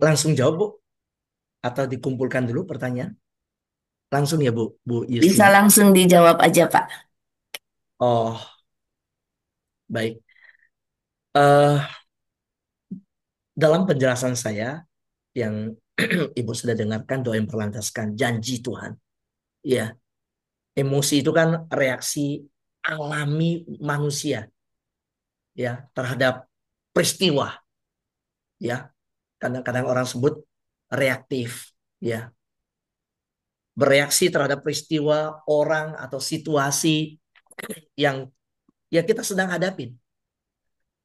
langsung jawab Bu, atau dikumpulkan dulu pertanyaan? Langsung ya Bu, Bu Bisa Yustina. langsung dijawab aja Pak. Oh, baik. Eh, dalam penjelasan saya yang Ibu sudah dengarkan, doa yang berlandaskan janji Tuhan. Ya, emosi itu kan reaksi alami manusia ya terhadap peristiwa, ya. Kadang-kadang orang sebut reaktif, ya. Bereaksi terhadap peristiwa, orang atau situasi yang ya kita sedang hadapin.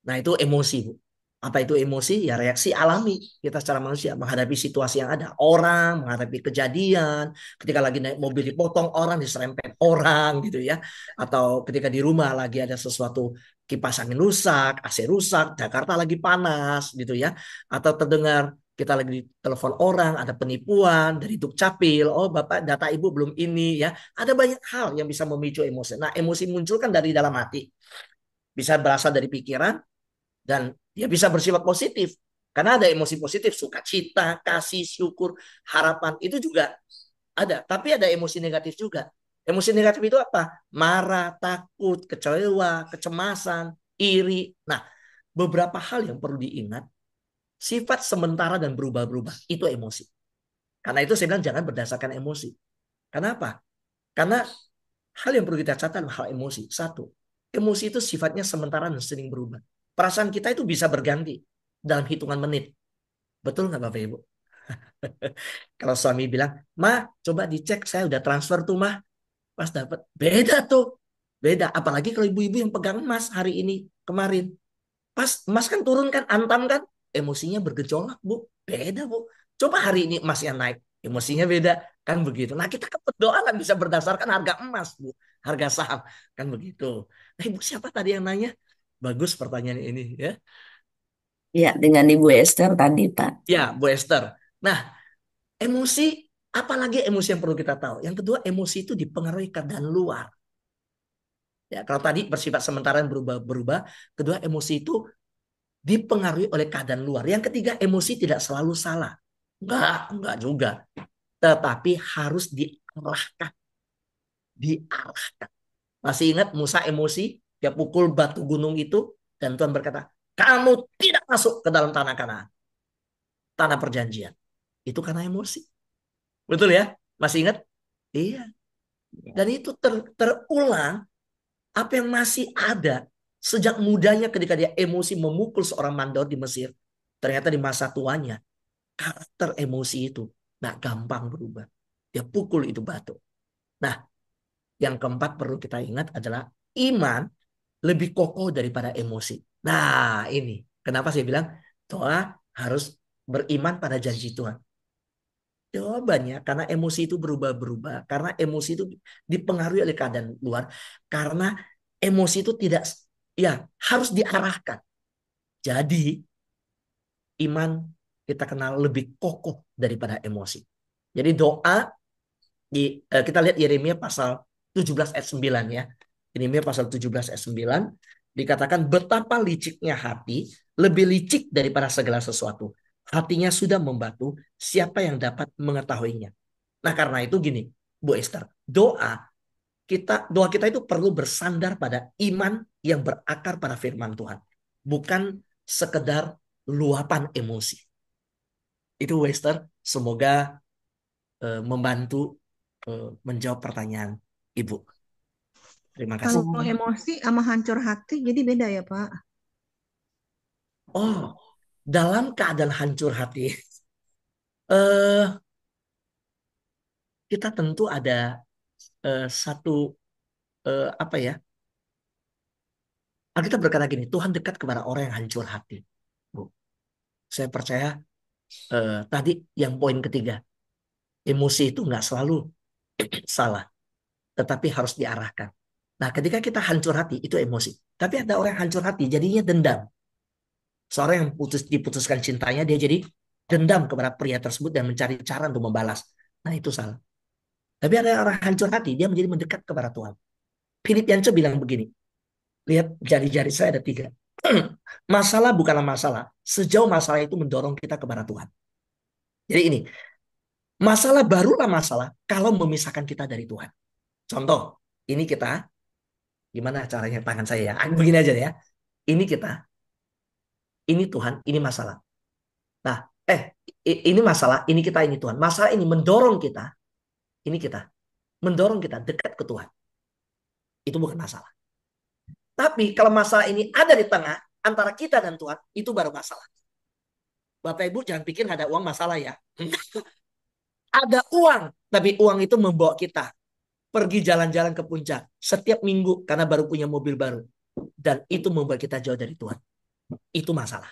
Nah, itu emosi, Bu. Apa itu emosi? Ya reaksi alami kita secara manusia menghadapi situasi yang ada. Orang menghadapi kejadian, ketika lagi naik mobil dipotong orang, diserempet orang gitu ya. Atau ketika di rumah lagi ada sesuatu kipas angin rusak, AC rusak, Jakarta lagi panas gitu ya. Atau terdengar kita lagi telepon orang, ada penipuan dari Dukcapil, oh Bapak data Ibu belum ini ya. Ada banyak hal yang bisa memicu emosi. Nah, emosi muncul kan dari dalam hati. Bisa berasal dari pikiran dan dia bisa bersifat positif. Karena ada emosi positif, sukacita, kasih, syukur, harapan itu juga ada. Tapi ada emosi negatif juga. Emosi negatif itu apa? Marah, takut, kecewa, kecemasan, iri. Nah, beberapa hal yang perlu diingat, sifat sementara dan berubah-berubah. Itu emosi. Karena itu saya bilang jangan berdasarkan emosi. Kenapa? Karena hal yang perlu kita catat adalah hal emosi. Satu, emosi itu sifatnya sementara dan sering berubah. Perasaan kita itu bisa berganti dalam hitungan menit. Betul nggak Bapak Ibu? Kalau suami bilang, "Ma, coba dicek saya udah transfer tuh, Mah." Pas dapat, beda tuh. Beda. Apalagi kalau ibu-ibu yang pegang emas hari ini, kemarin. Pas emas kan turun kan, antam kan, emosinya bergejolak, Bu. Beda, Bu. Coba hari ini emasnya naik, emosinya beda. Kan begitu. Nah, kita kan berdoa kan bisa berdasarkan harga emas, Bu. Harga saham. Kan begitu. Nah, Ibu siapa tadi yang nanya? Bagus pertanyaan ini ya. Ya, dengan Ibu Esther tadi, Pak. Ya, Bu Esther. Nah, emosi, apalagi emosi yang perlu kita tahu. Yang kedua, emosi itu dipengaruhi keadaan luar. Ya, kalau tadi bersifat sementara dan berubah-berubah, kedua emosi itu dipengaruhi oleh keadaan luar. Yang ketiga, emosi tidak selalu salah. Enggak juga. Tetapi harus diarahkan. Diarahkan. Masih ingat Musa emosi? Dia pukul batu gunung itu. Dan Tuhan berkata, kamu tidak masuk ke dalam tanah Kanaan. Tanah perjanjian. Itu karena emosi. Betul ya? Masih ingat? Iya. Dan itu terulang apa yang masih ada sejak mudanya ketika dia emosi memukul seorang mandor di Mesir. Ternyata di masa tuanya, karakter emosi itu nggak gampang berubah. Dia pukul itu batu. Nah, yang keempat perlu kita ingat adalah iman lebih kokoh daripada emosi. Nah, ini kenapa saya bilang doa harus beriman pada janji Tuhan. Jawabannya karena emosi itu berubah-berubah, karena emosi itu dipengaruhi oleh keadaan luar, karena emosi itu tidak ya harus diarahkan. Jadi iman kita kenal lebih kokoh daripada emosi. Jadi doa kita lihat Yeremia pasal 17 ayat 9 ya. Yeremia pasal 17 ayat 9 dikatakan betapa liciknya hati, lebih licik daripada segala sesuatu. Hatinya sudah membatu, siapa yang dapat mengetahuinya? Nah, karena itu gini, Bu Esther, doa kita itu perlu bersandar pada iman yang berakar pada firman Tuhan, bukan sekedar luapan emosi. Itu Bu Esther, semoga membantu menjawab pertanyaan Ibu. Terima kasih. Kalau emosi sama hancur hati jadi beda ya, Pak? Oh, dalam keadaan hancur hati, eh kita tentu ada satu apa ya? Kita berkata gini, Tuhan dekat kepada orang yang hancur hati. Bu, saya percaya tadi yang poin ketiga, emosi itu nggak selalu salah, tetapi harus diarahkan. Nah, ketika kita hancur hati, itu emosi. Tapi ada orang yang hancur hati, jadinya dendam. Seorang yang diputuskan cintanya, dia jadi dendam kepada pria tersebut dan mencari cara untuk membalas. Nah, itu salah. Tapi ada orang hancur hati, dia menjadi mendekat kepada Tuhan. Philip Yancey bilang begini, lihat jari-jari saya ada 3. Masalah bukanlah masalah, sejauh masalah itu mendorong kita kepada Tuhan. Jadi ini, masalah barulah masalah kalau memisahkan kita dari Tuhan. Contoh, ini kita, gimana caranya tangan saya ya, begini aja ya. Ini kita, ini Tuhan, ini masalah. Nah, ini masalah, ini kita, ini Tuhan. Masalah ini mendorong kita, ini kita, mendorong kita dekat ke Tuhan. Itu bukan masalah. Tapi kalau masalah ini ada di tengah antara kita dan Tuhan, itu baru masalah. Bapak Ibu jangan pikir nggak ada uang masalah ya. Ada uang, tapi uang itu membawa kita pergi jalan-jalan ke puncak setiap minggu karena baru punya mobil baru. Dan itu membuat kita jauh dari Tuhan. Itu masalah.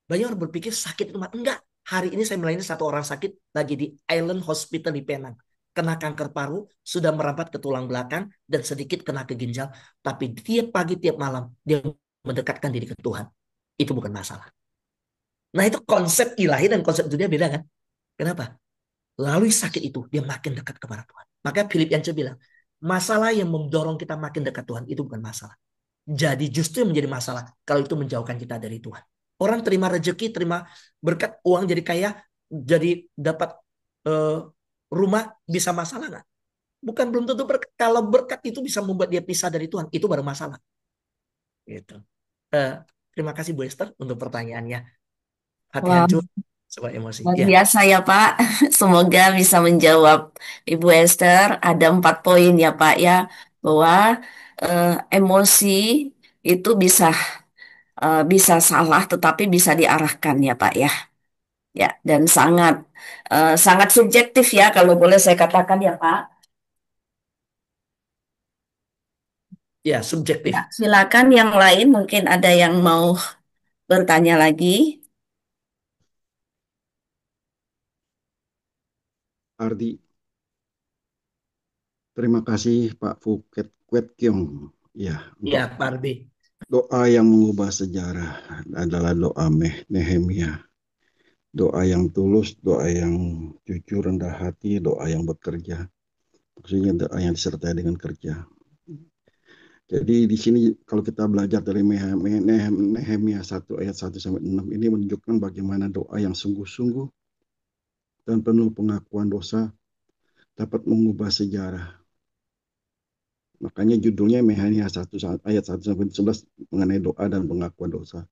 Banyak orang berpikir sakit itu enggak. Hari ini saya melayani satu orang sakit lagi di Island Hospital di Penang. kena kanker paru, sudah merambat ke tulang belakang, dan sedikit kena ke ginjal. Tapi tiap pagi, tiap malam, dia mendekatkan diri ke Tuhan. Itu bukan masalah. Nah itu konsep ilahi dan konsep dunia beda kan? Kenapa? Lalu sakit itu, dia makin dekat kepada Tuhan. Maka Filipianus bilang, masalah yang mendorong kita makin dekat Tuhan, itu bukan masalah. Jadi justru yang menjadi masalah, kalau itu menjauhkan kita dari Tuhan. Orang terima rezeki, terima berkat, uang jadi kaya, jadi dapat eh, rumah, bisa masalah nggak? Bukan belum tentu berkat. Kalau berkat itu bisa membuat dia pisah dari Tuhan, itu baru masalah. Gitu. Eh, Terima kasih Bu Esther untuk pertanyaannya. Hati Wah, hancur, sebab emosi. luar Ya, biasa ya Pak. Semoga bisa menjawab Ibu Esther. Ada 4 poin ya Pak ya, bahwa eh, emosi itu bisa salah, tetapi bisa diarahkan ya Pak ya. Ya, dan sangat subjektif ya kalau boleh saya katakan ya Pak. ya Ya, subjektif. silakan yang lain mungkin ada yang mau bertanya lagi. Ardi, terima kasih Pak Phuket Kwet Kiong. Ya, Ya, untuk Pak Arbi. doa yang mengubah sejarah adalah doa Nehemia. Doa yang tulus, doa yang jujur, rendah hati, doa yang bekerja. Maksudnya doa yang disertai dengan kerja. Jadi di sini kalau kita belajar dari Nehemia 1 ayat 1 sampai 6 ini menunjukkan bagaimana doa yang sungguh-sungguh dan penuh pengakuan dosa dapat mengubah sejarah. Makanya judulnya Nehemia 1 ayat 1 sampai 11 mengenai doa dan pengakuan dosa.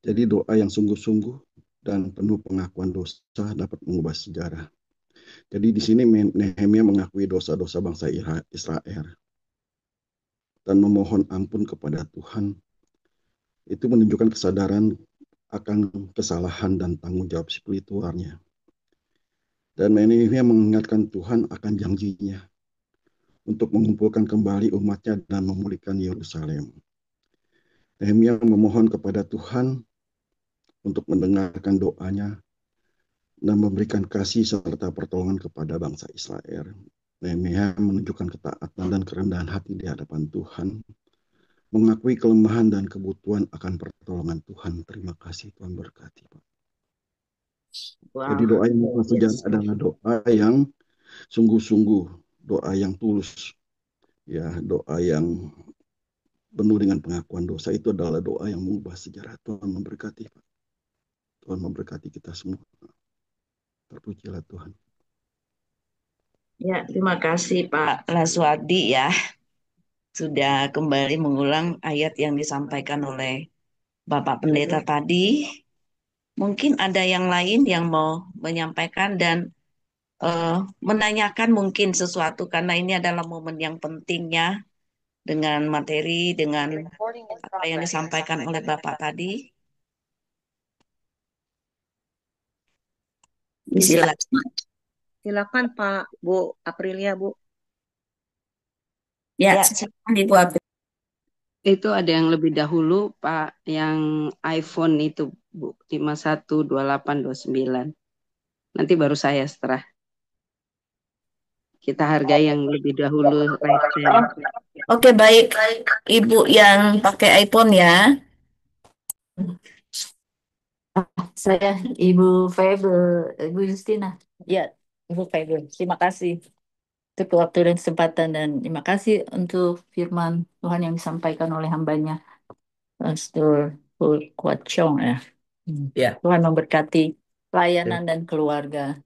Jadi doa yang sungguh-sungguh dan penuh pengakuan dosa dapat mengubah sejarah. Jadi di sini Nehemia mengakui dosa-dosa bangsa Israel dan memohon ampun kepada Tuhan. Itu menunjukkan kesadaran akan kesalahan dan tanggung jawab spiritualnya. Dan Nehemia mengingatkan Tuhan akan janjinya untuk mengumpulkan kembali umatnya dan memulihkan Yerusalem. Nehemia memohon kepada Tuhan untuk mendengarkan doanya dan memberikan kasih serta pertolongan kepada bangsa Israel. Nehemia menunjukkan ketaatan dan kerendahan hati di hadapan Tuhan, mengakui kelemahan dan kebutuhan akan pertolongan Tuhan. Terima kasih, Tuhan berkati, Pak. Jadi Wow. doa yang sejarah adalah doa yang sungguh-sungguh, doa yang tulus, ya, doa yang penuh dengan pengakuan dosa. Itu adalah doa yang mengubah sejarah. Tuhan memberkati, Pak. Tuhan memberkati kita semua. Terpujilah Tuhan. Ya, terima kasih Pak Laswadi ya, sudah kembali mengulang ayat yang disampaikan oleh Bapak Pendeta tadi. Mungkin ada yang lain yang mau menyampaikan dan eh, menanyakan mungkin sesuatu, karena ini adalah momen yang pentingnya dengan materi, dengan apa yang disampaikan oleh Bapak tadi. Silakan. Silakan Pak, Bu Aprilia, Bu. Ya, silakan Ibu April. Itu ada yang lebih dahulu, Pak, yang iPhone itu, Bu, 512829. Nanti baru saya setelah. Kita hargai yang lebih dahulu live share. Oke, baik. Ibu yang pakai iPhone ya. Saya Ibu Febe, Ibu Justina. Ya, Ibu Febe. Terima kasih untuk waktu dan kesempatan dan terima kasih untuk firman Tuhan yang disampaikan oleh hambanya, Pastor Kuat Chong ya. Ya, Tuhan memberkati pelayanan dan keluarga.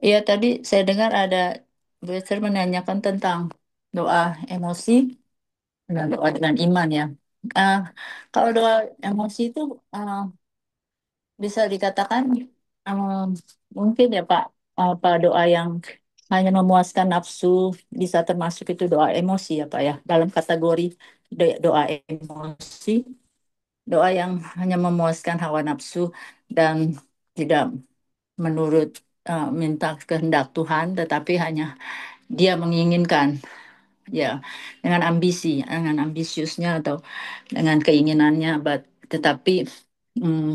Iya, tadi saya dengar ada Bu Esther menanyakan tentang doa emosi dan doa dengan iman ya. Ah, kalau doa emosi itu bisa dikatakan um, mungkin ya Pak, apa doa yang hanya memuaskan nafsu bisa termasuk itu doa emosi ya Pak ya, dalam kategori doa emosi, doa yang hanya memuaskan hawa nafsu dan tidak menurut minta kehendak Tuhan, tetapi hanya dia menginginkan ya dengan ambisi, dengan ambisiusnya atau dengan keinginannya, tetapi mm,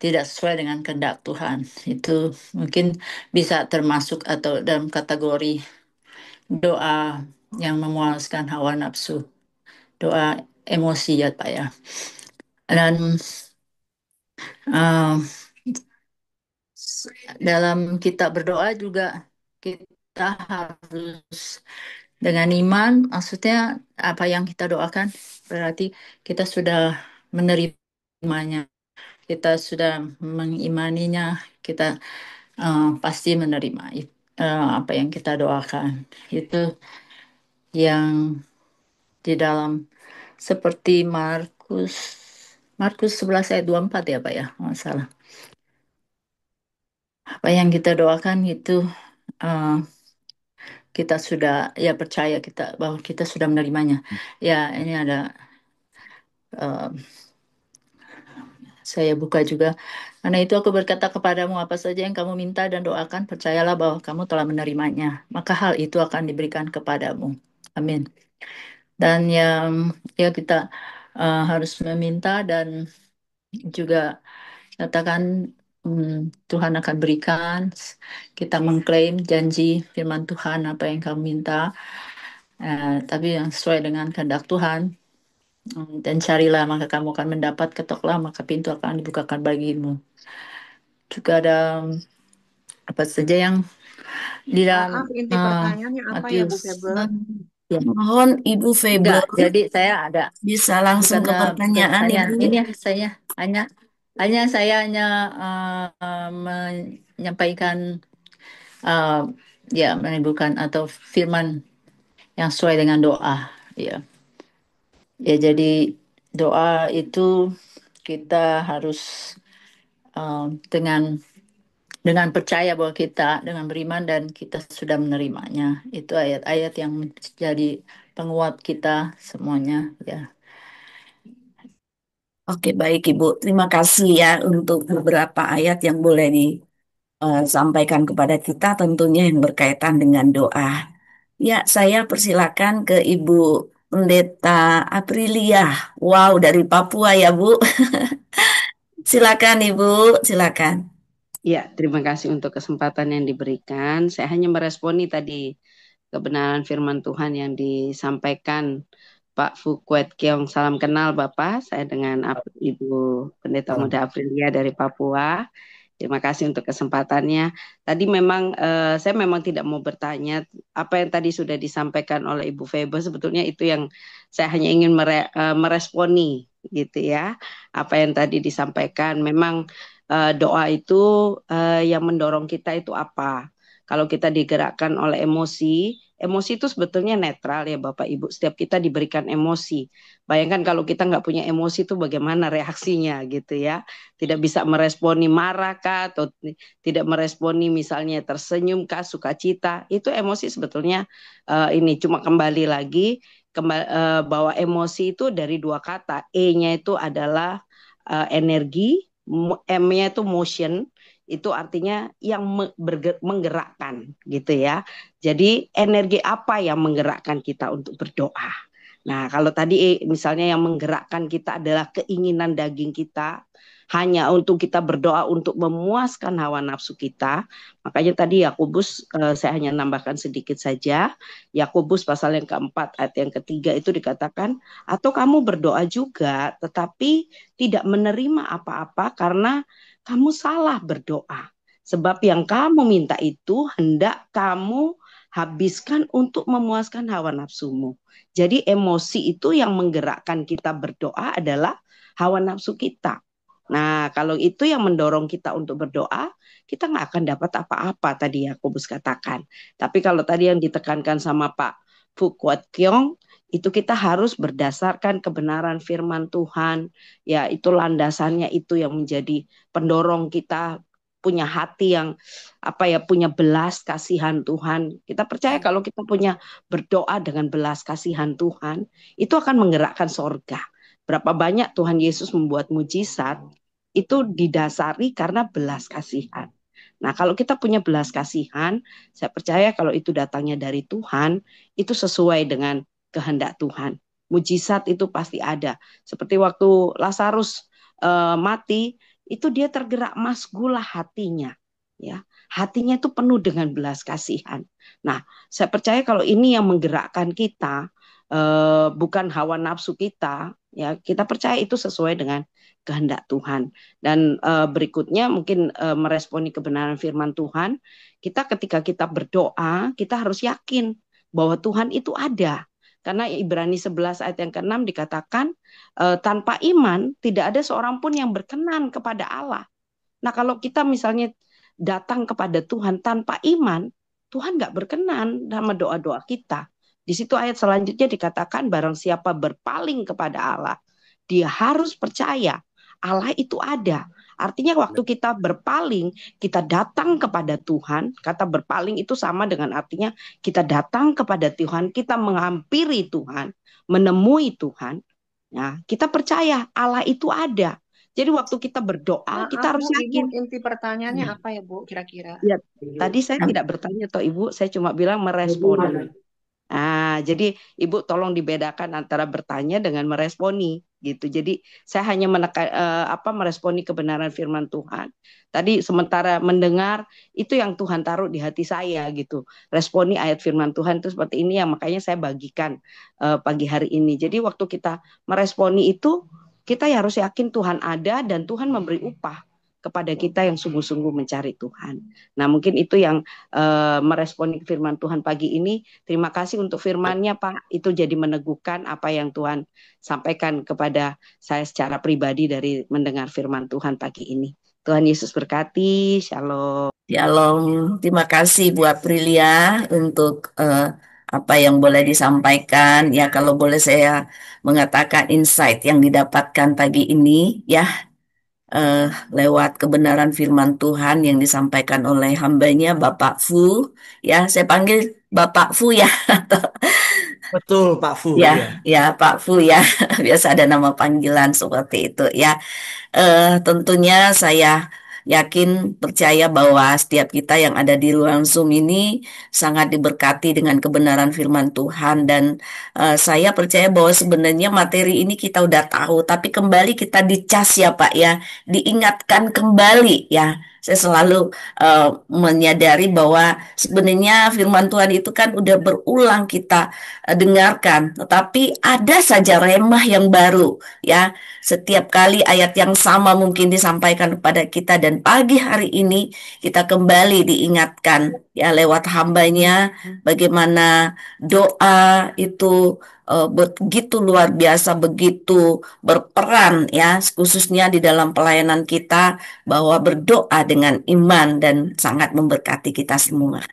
tidak sesuai dengan kehendak Tuhan. Itu mungkin bisa termasuk atau dalam kategori doa yang memuaskan hawa nafsu, doa emosi ya Pak ya. Dan uh, dalam kita berdoa juga kita harus dengan iman, maksudnya apa yang kita doakan berarti kita sudah menerimanya, kita sudah mengimaninya, kita pasti menerima apa yang kita doakan. Itu yang di dalam seperti Markus 11 ayat 24 ya Pak ya, nggak salah. Apa yang kita doakan itu kita sudah ya percaya kita bahwa kita sudah menerimanya. Ya ini ada saya buka juga. Karena itu aku berkata kepadamu apa saja yang kamu minta dan doakan, percayalah bahwa kamu telah menerimanya. Maka hal itu akan diberikan kepadamu. Amin. Dan yang ya kita harus meminta dan juga katakan Tuhan akan berikan. Kita mengklaim janji firman Tuhan apa yang kamu minta. Tapi yang sesuai dengan kehendak Tuhan. Dan carilah maka kamu akan mendapat, ketoklah maka pintu akan dibukakan bagimu. Juga ada apa saja yang di dalam Maaf, inti pertanyaannya apa ya Bu Matius. Febler? Ya. Mohon Ibu Febler Enggak, jadi saya ada bisa langsung bukan ke pertanyaan Ibu. Ini saya hanya saya hanya menyampaikan ya menimbulkan atau firman yang sesuai dengan doa ya. Ya jadi doa itu kita harus dengan percaya bahwa kita dengan beriman dan kita sudah menerimanya. Itu ayat-ayat yang menjadi penguat kita semuanya ya. Oke, baik Ibu. Terima kasih ya untuk beberapa ayat yang boleh disampaikan kepada kita tentunya yang berkaitan dengan doa. Ya, saya persilakan ke Ibu Pendeta Aprilia. Wow, dari Papua ya Bu. Silakan Ibu, silakan. Ya, terima kasih untuk kesempatan yang diberikan. Saya hanya meresponi tadi kebenaran firman Tuhan yang disampaikan Pak Fukuet Keong. Salam kenal Bapak, saya dengan Ibu Pendeta Muda Aprilia dari Papua. Terima kasih untuk kesempatannya. Tadi memang saya memang tidak mau bertanya apa yang tadi sudah disampaikan oleh Ibu Febe. Sebetulnya itu yang saya hanya ingin meresponi gitu ya. Apa yang tadi disampaikan memang doa itu yang mendorong kita itu apa? Kalau kita digerakkan oleh emosi, emosi itu sebetulnya netral ya Bapak Ibu. Setiap kita diberikan emosi. Bayangkan kalau kita nggak punya emosi itu bagaimana reaksinya gitu ya. Tidak bisa meresponi marah kah atau tidak meresponi misalnya tersenyum kah, sukacita. Itu emosi sebetulnya ini cuma kembali lagi bahwa emosi itu dari dua kata. E-nya itu adalah energi, M-nya itu motion, itu artinya yang menggerakkan gitu ya. Jadi energi apa yang menggerakkan kita untuk berdoa? Nah, kalau tadi misalnya yang menggerakkan kita adalah keinginan daging kita, hanya untuk kita berdoa untuk memuaskan hawa nafsu kita. Makanya tadi Yakobus, saya hanya nambahkan sedikit saja. Yakobus pasal yang keempat ayat yang ketiga itu dikatakan, atau kamu berdoa juga tetapi tidak menerima apa-apa karena kamu salah berdoa. Sebab yang kamu minta itu hendak kamu habiskan untuk memuaskan hawa nafsumu. Jadi emosi itu yang menggerakkan kita berdoa adalah hawa nafsu kita. Nah, kalau itu yang mendorong kita untuk berdoa, kita nggak akan dapat apa-apa tadi Yakobus katakan. Tapi kalau tadi yang ditekankan sama Pak Fukuat Keong, itu kita harus berdasarkan kebenaran firman Tuhan. Ya, itu landasannya itu yang menjadi pendorong kita punya hati yang punya belas kasihan Tuhan. Kita percaya kalau kita punya berdoa dengan belas kasihan Tuhan, itu akan menggerakkan sorga. Berapa banyak Tuhan Yesus membuat mujizat, itu didasari karena belas kasihan. Nah, kalau kita punya belas kasihan, saya percaya kalau itu datangnya dari Tuhan, itu sesuai dengan kehendak Tuhan. Mujizat itu pasti ada. Seperti waktu Lazarus mati, itu dia tergerak masgulah hatinya. Ya, hatinya itu penuh dengan belas kasihan. Nah, saya percaya kalau ini yang menggerakkan kita, bukan hawa nafsu kita, ya kita percaya itu sesuai dengan kehendak Tuhan. Dan berikutnya mungkin meresponi kebenaran firman Tuhan, kita ketika kita berdoa, kita harus yakin bahwa Tuhan itu ada. Karena Ibrani 11 ayat yang ke-6 dikatakan, tanpa iman tidak ada seorang pun yang berkenan kepada Allah. Nah, kalau kita misalnya datang kepada Tuhan tanpa iman, Tuhan nggak berkenan sama doa-doa kita. Di situ ayat selanjutnya dikatakan barang siapa berpaling kepada Allah, dia harus percaya Allah itu ada. Artinya waktu kita berpaling, kita datang kepada Tuhan, kata berpaling itu sama dengan artinya kita datang kepada Tuhan, kita menghampiri Tuhan, menemui Tuhan. Nah, kita percaya Allah itu ada. Jadi waktu kita berdoa, kita harus Bu, Ibu, yakin. inti pertanyaannya apa ya Bu kira-kira? Ya, tadi saya tidak bertanya toh Ibu, saya cuma bilang meresponi. Nah, jadi Ibu tolong dibedakan antara bertanya dengan meresponi gitu. Jadi saya hanya meresponi kebenaran firman Tuhan. Tadi sementara mendengar itu yang Tuhan taruh di hati saya gitu. Responi ayat firman Tuhan itu seperti ini yang makanya saya bagikan pagi hari ini. Jadi waktu kita meresponi itu kita harus yakin Tuhan ada dan Tuhan memberi upah kepada kita yang sungguh-sungguh mencari Tuhan. Nah, mungkin itu yang meresponi firman Tuhan pagi ini. Terima kasih untuk firman-Nya, Pak. Itu jadi meneguhkan apa yang Tuhan sampaikan kepada saya secara pribadi dari mendengar firman Tuhan pagi ini. Tuhan Yesus berkati. Shalom. Shalom. Terima kasih buat Prilia untuk apa yang boleh disampaikan. Ya, kalau boleh saya mengatakan insight yang didapatkan pagi ini, ya, lewat kebenaran firman Tuhan yang disampaikan oleh hambanya Bapak Fu. Ya, saya panggil Bapak Fu ya. Betul, Pak Fu. Ya, Ya. ya Pak Fu ya. Biasa ada nama panggilan seperti itu ya. Tentunya saya yakin percaya bahwa setiap kita yang ada di ruang Zoom ini sangat diberkati dengan kebenaran firman Tuhan dan saya percaya bahwa sebenarnya materi ini kita udah tahu tapi kembali kita dicas ya Pak ya, diingatkan kembali ya. Saya selalu menyadari bahwa sebenarnya firman Tuhan itu kan udah berulang kita dengarkan, tetapi ada saja remah yang baru ya. Setiap kali ayat yang sama mungkin disampaikan kepada kita dan pagi hari ini kita kembali diingatkan ya lewat hambanya bagaimana doa itu begitu luar biasa, begitu berperan ya khususnya di dalam pelayanan kita bahwa berdoa dengan iman dan sangat memberkati kita semua.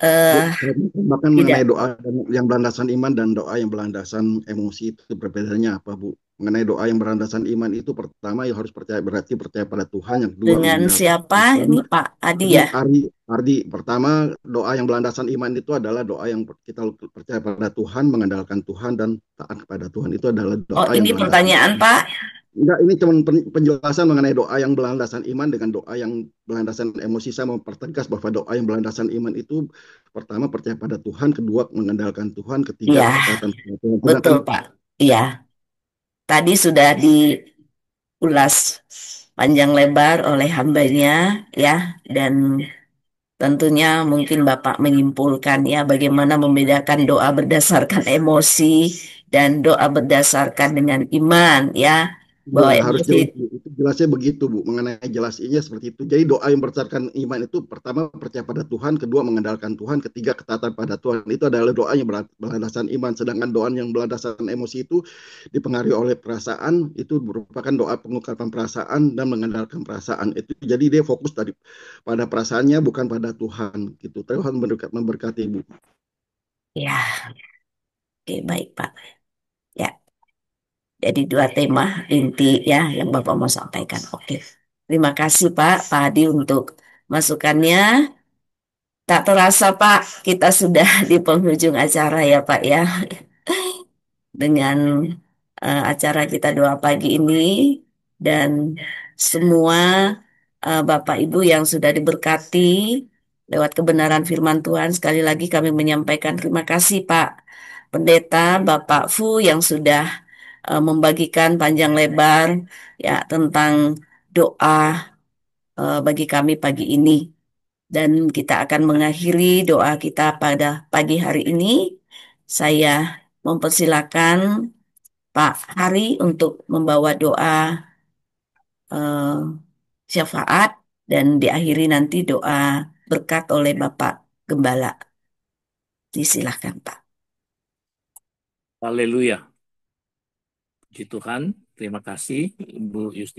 Bahkan Tidak. mengenai doa yang berlandasan iman dan doa yang berlandasan emosi itu perbedaannya apa, Bu? Mengenai doa yang berlandasan iman itu pertama ya harus percaya, berarti percaya pada Tuhan. Yang kedua Dengan mengandalkan siapa Tuhan. ini Pak Adi ya? Ardi, pertama doa yang berlandasan iman itu adalah doa yang kita percaya pada Tuhan, mengandalkan Tuhan dan taat kepada Tuhan. Itu adalah doa yang Ini berlandasan pertanyaan iman. Pak. Enggak, ini cuma penjelasan mengenai doa yang berlandasan iman dengan doa yang berlandasan emosi. Saya mau pertegas bahwa doa yang berlandasan iman itu pertama percaya pada Tuhan, kedua mengandalkan Tuhan, ketiga Iya, ketaatan kepada Tuhan. betul Pak. Iya, tadi sudah diulas panjang lebar oleh hambanya ya, dan tentunya mungkin Bapak menyimpulkan ya bagaimana membedakan doa berdasarkan emosi dan doa berdasarkan dengan iman ya. Bahwa Ya, harus jelas, emosi Bu. Itu jelasnya begitu, Bu. Mengenai jelasnya seperti itu. Jadi doa yang berdasarkan iman itu pertama percaya pada Tuhan, kedua mengandalkan Tuhan, ketiga ketaatan pada Tuhan. Itu adalah doa yang berlandasan iman. Sedangkan doa yang berlandasan emosi itu dipengaruhi oleh perasaan, itu merupakan doa pengungkapan perasaan dan mengandalkan perasaan. Itu jadi dia fokus tadi pada perasaannya bukan pada Tuhan gitu. Tuhan memberkati, Bu. ya. Oke, baik Pak. Ya. Jadi dua tema inti ya yang Bapak mau sampaikan. Oke. Terima kasih Pak Adi untuk masukannya. Tak terasa Pak, kita sudah di penghujung acara ya Pak ya. Dengan acara kita doa pagi ini dan semua Bapak Ibu yang sudah diberkati lewat kebenaran firman Tuhan. Sekali lagi kami menyampaikan terima kasih Pak Pendeta Bapak Fu yang sudah membagikan panjang lebar ya tentang doa bagi kami pagi ini. Dan kita akan mengakhiri doa kita pada pagi hari ini. Saya mempersilakan Pak Hari untuk membawa doa syafaat dan diakhiri nanti doa berkat oleh Bapak Gembala. Disilahkan Pak. Haleluya. Puji Tuhan, terima kasih Ibu Yusti.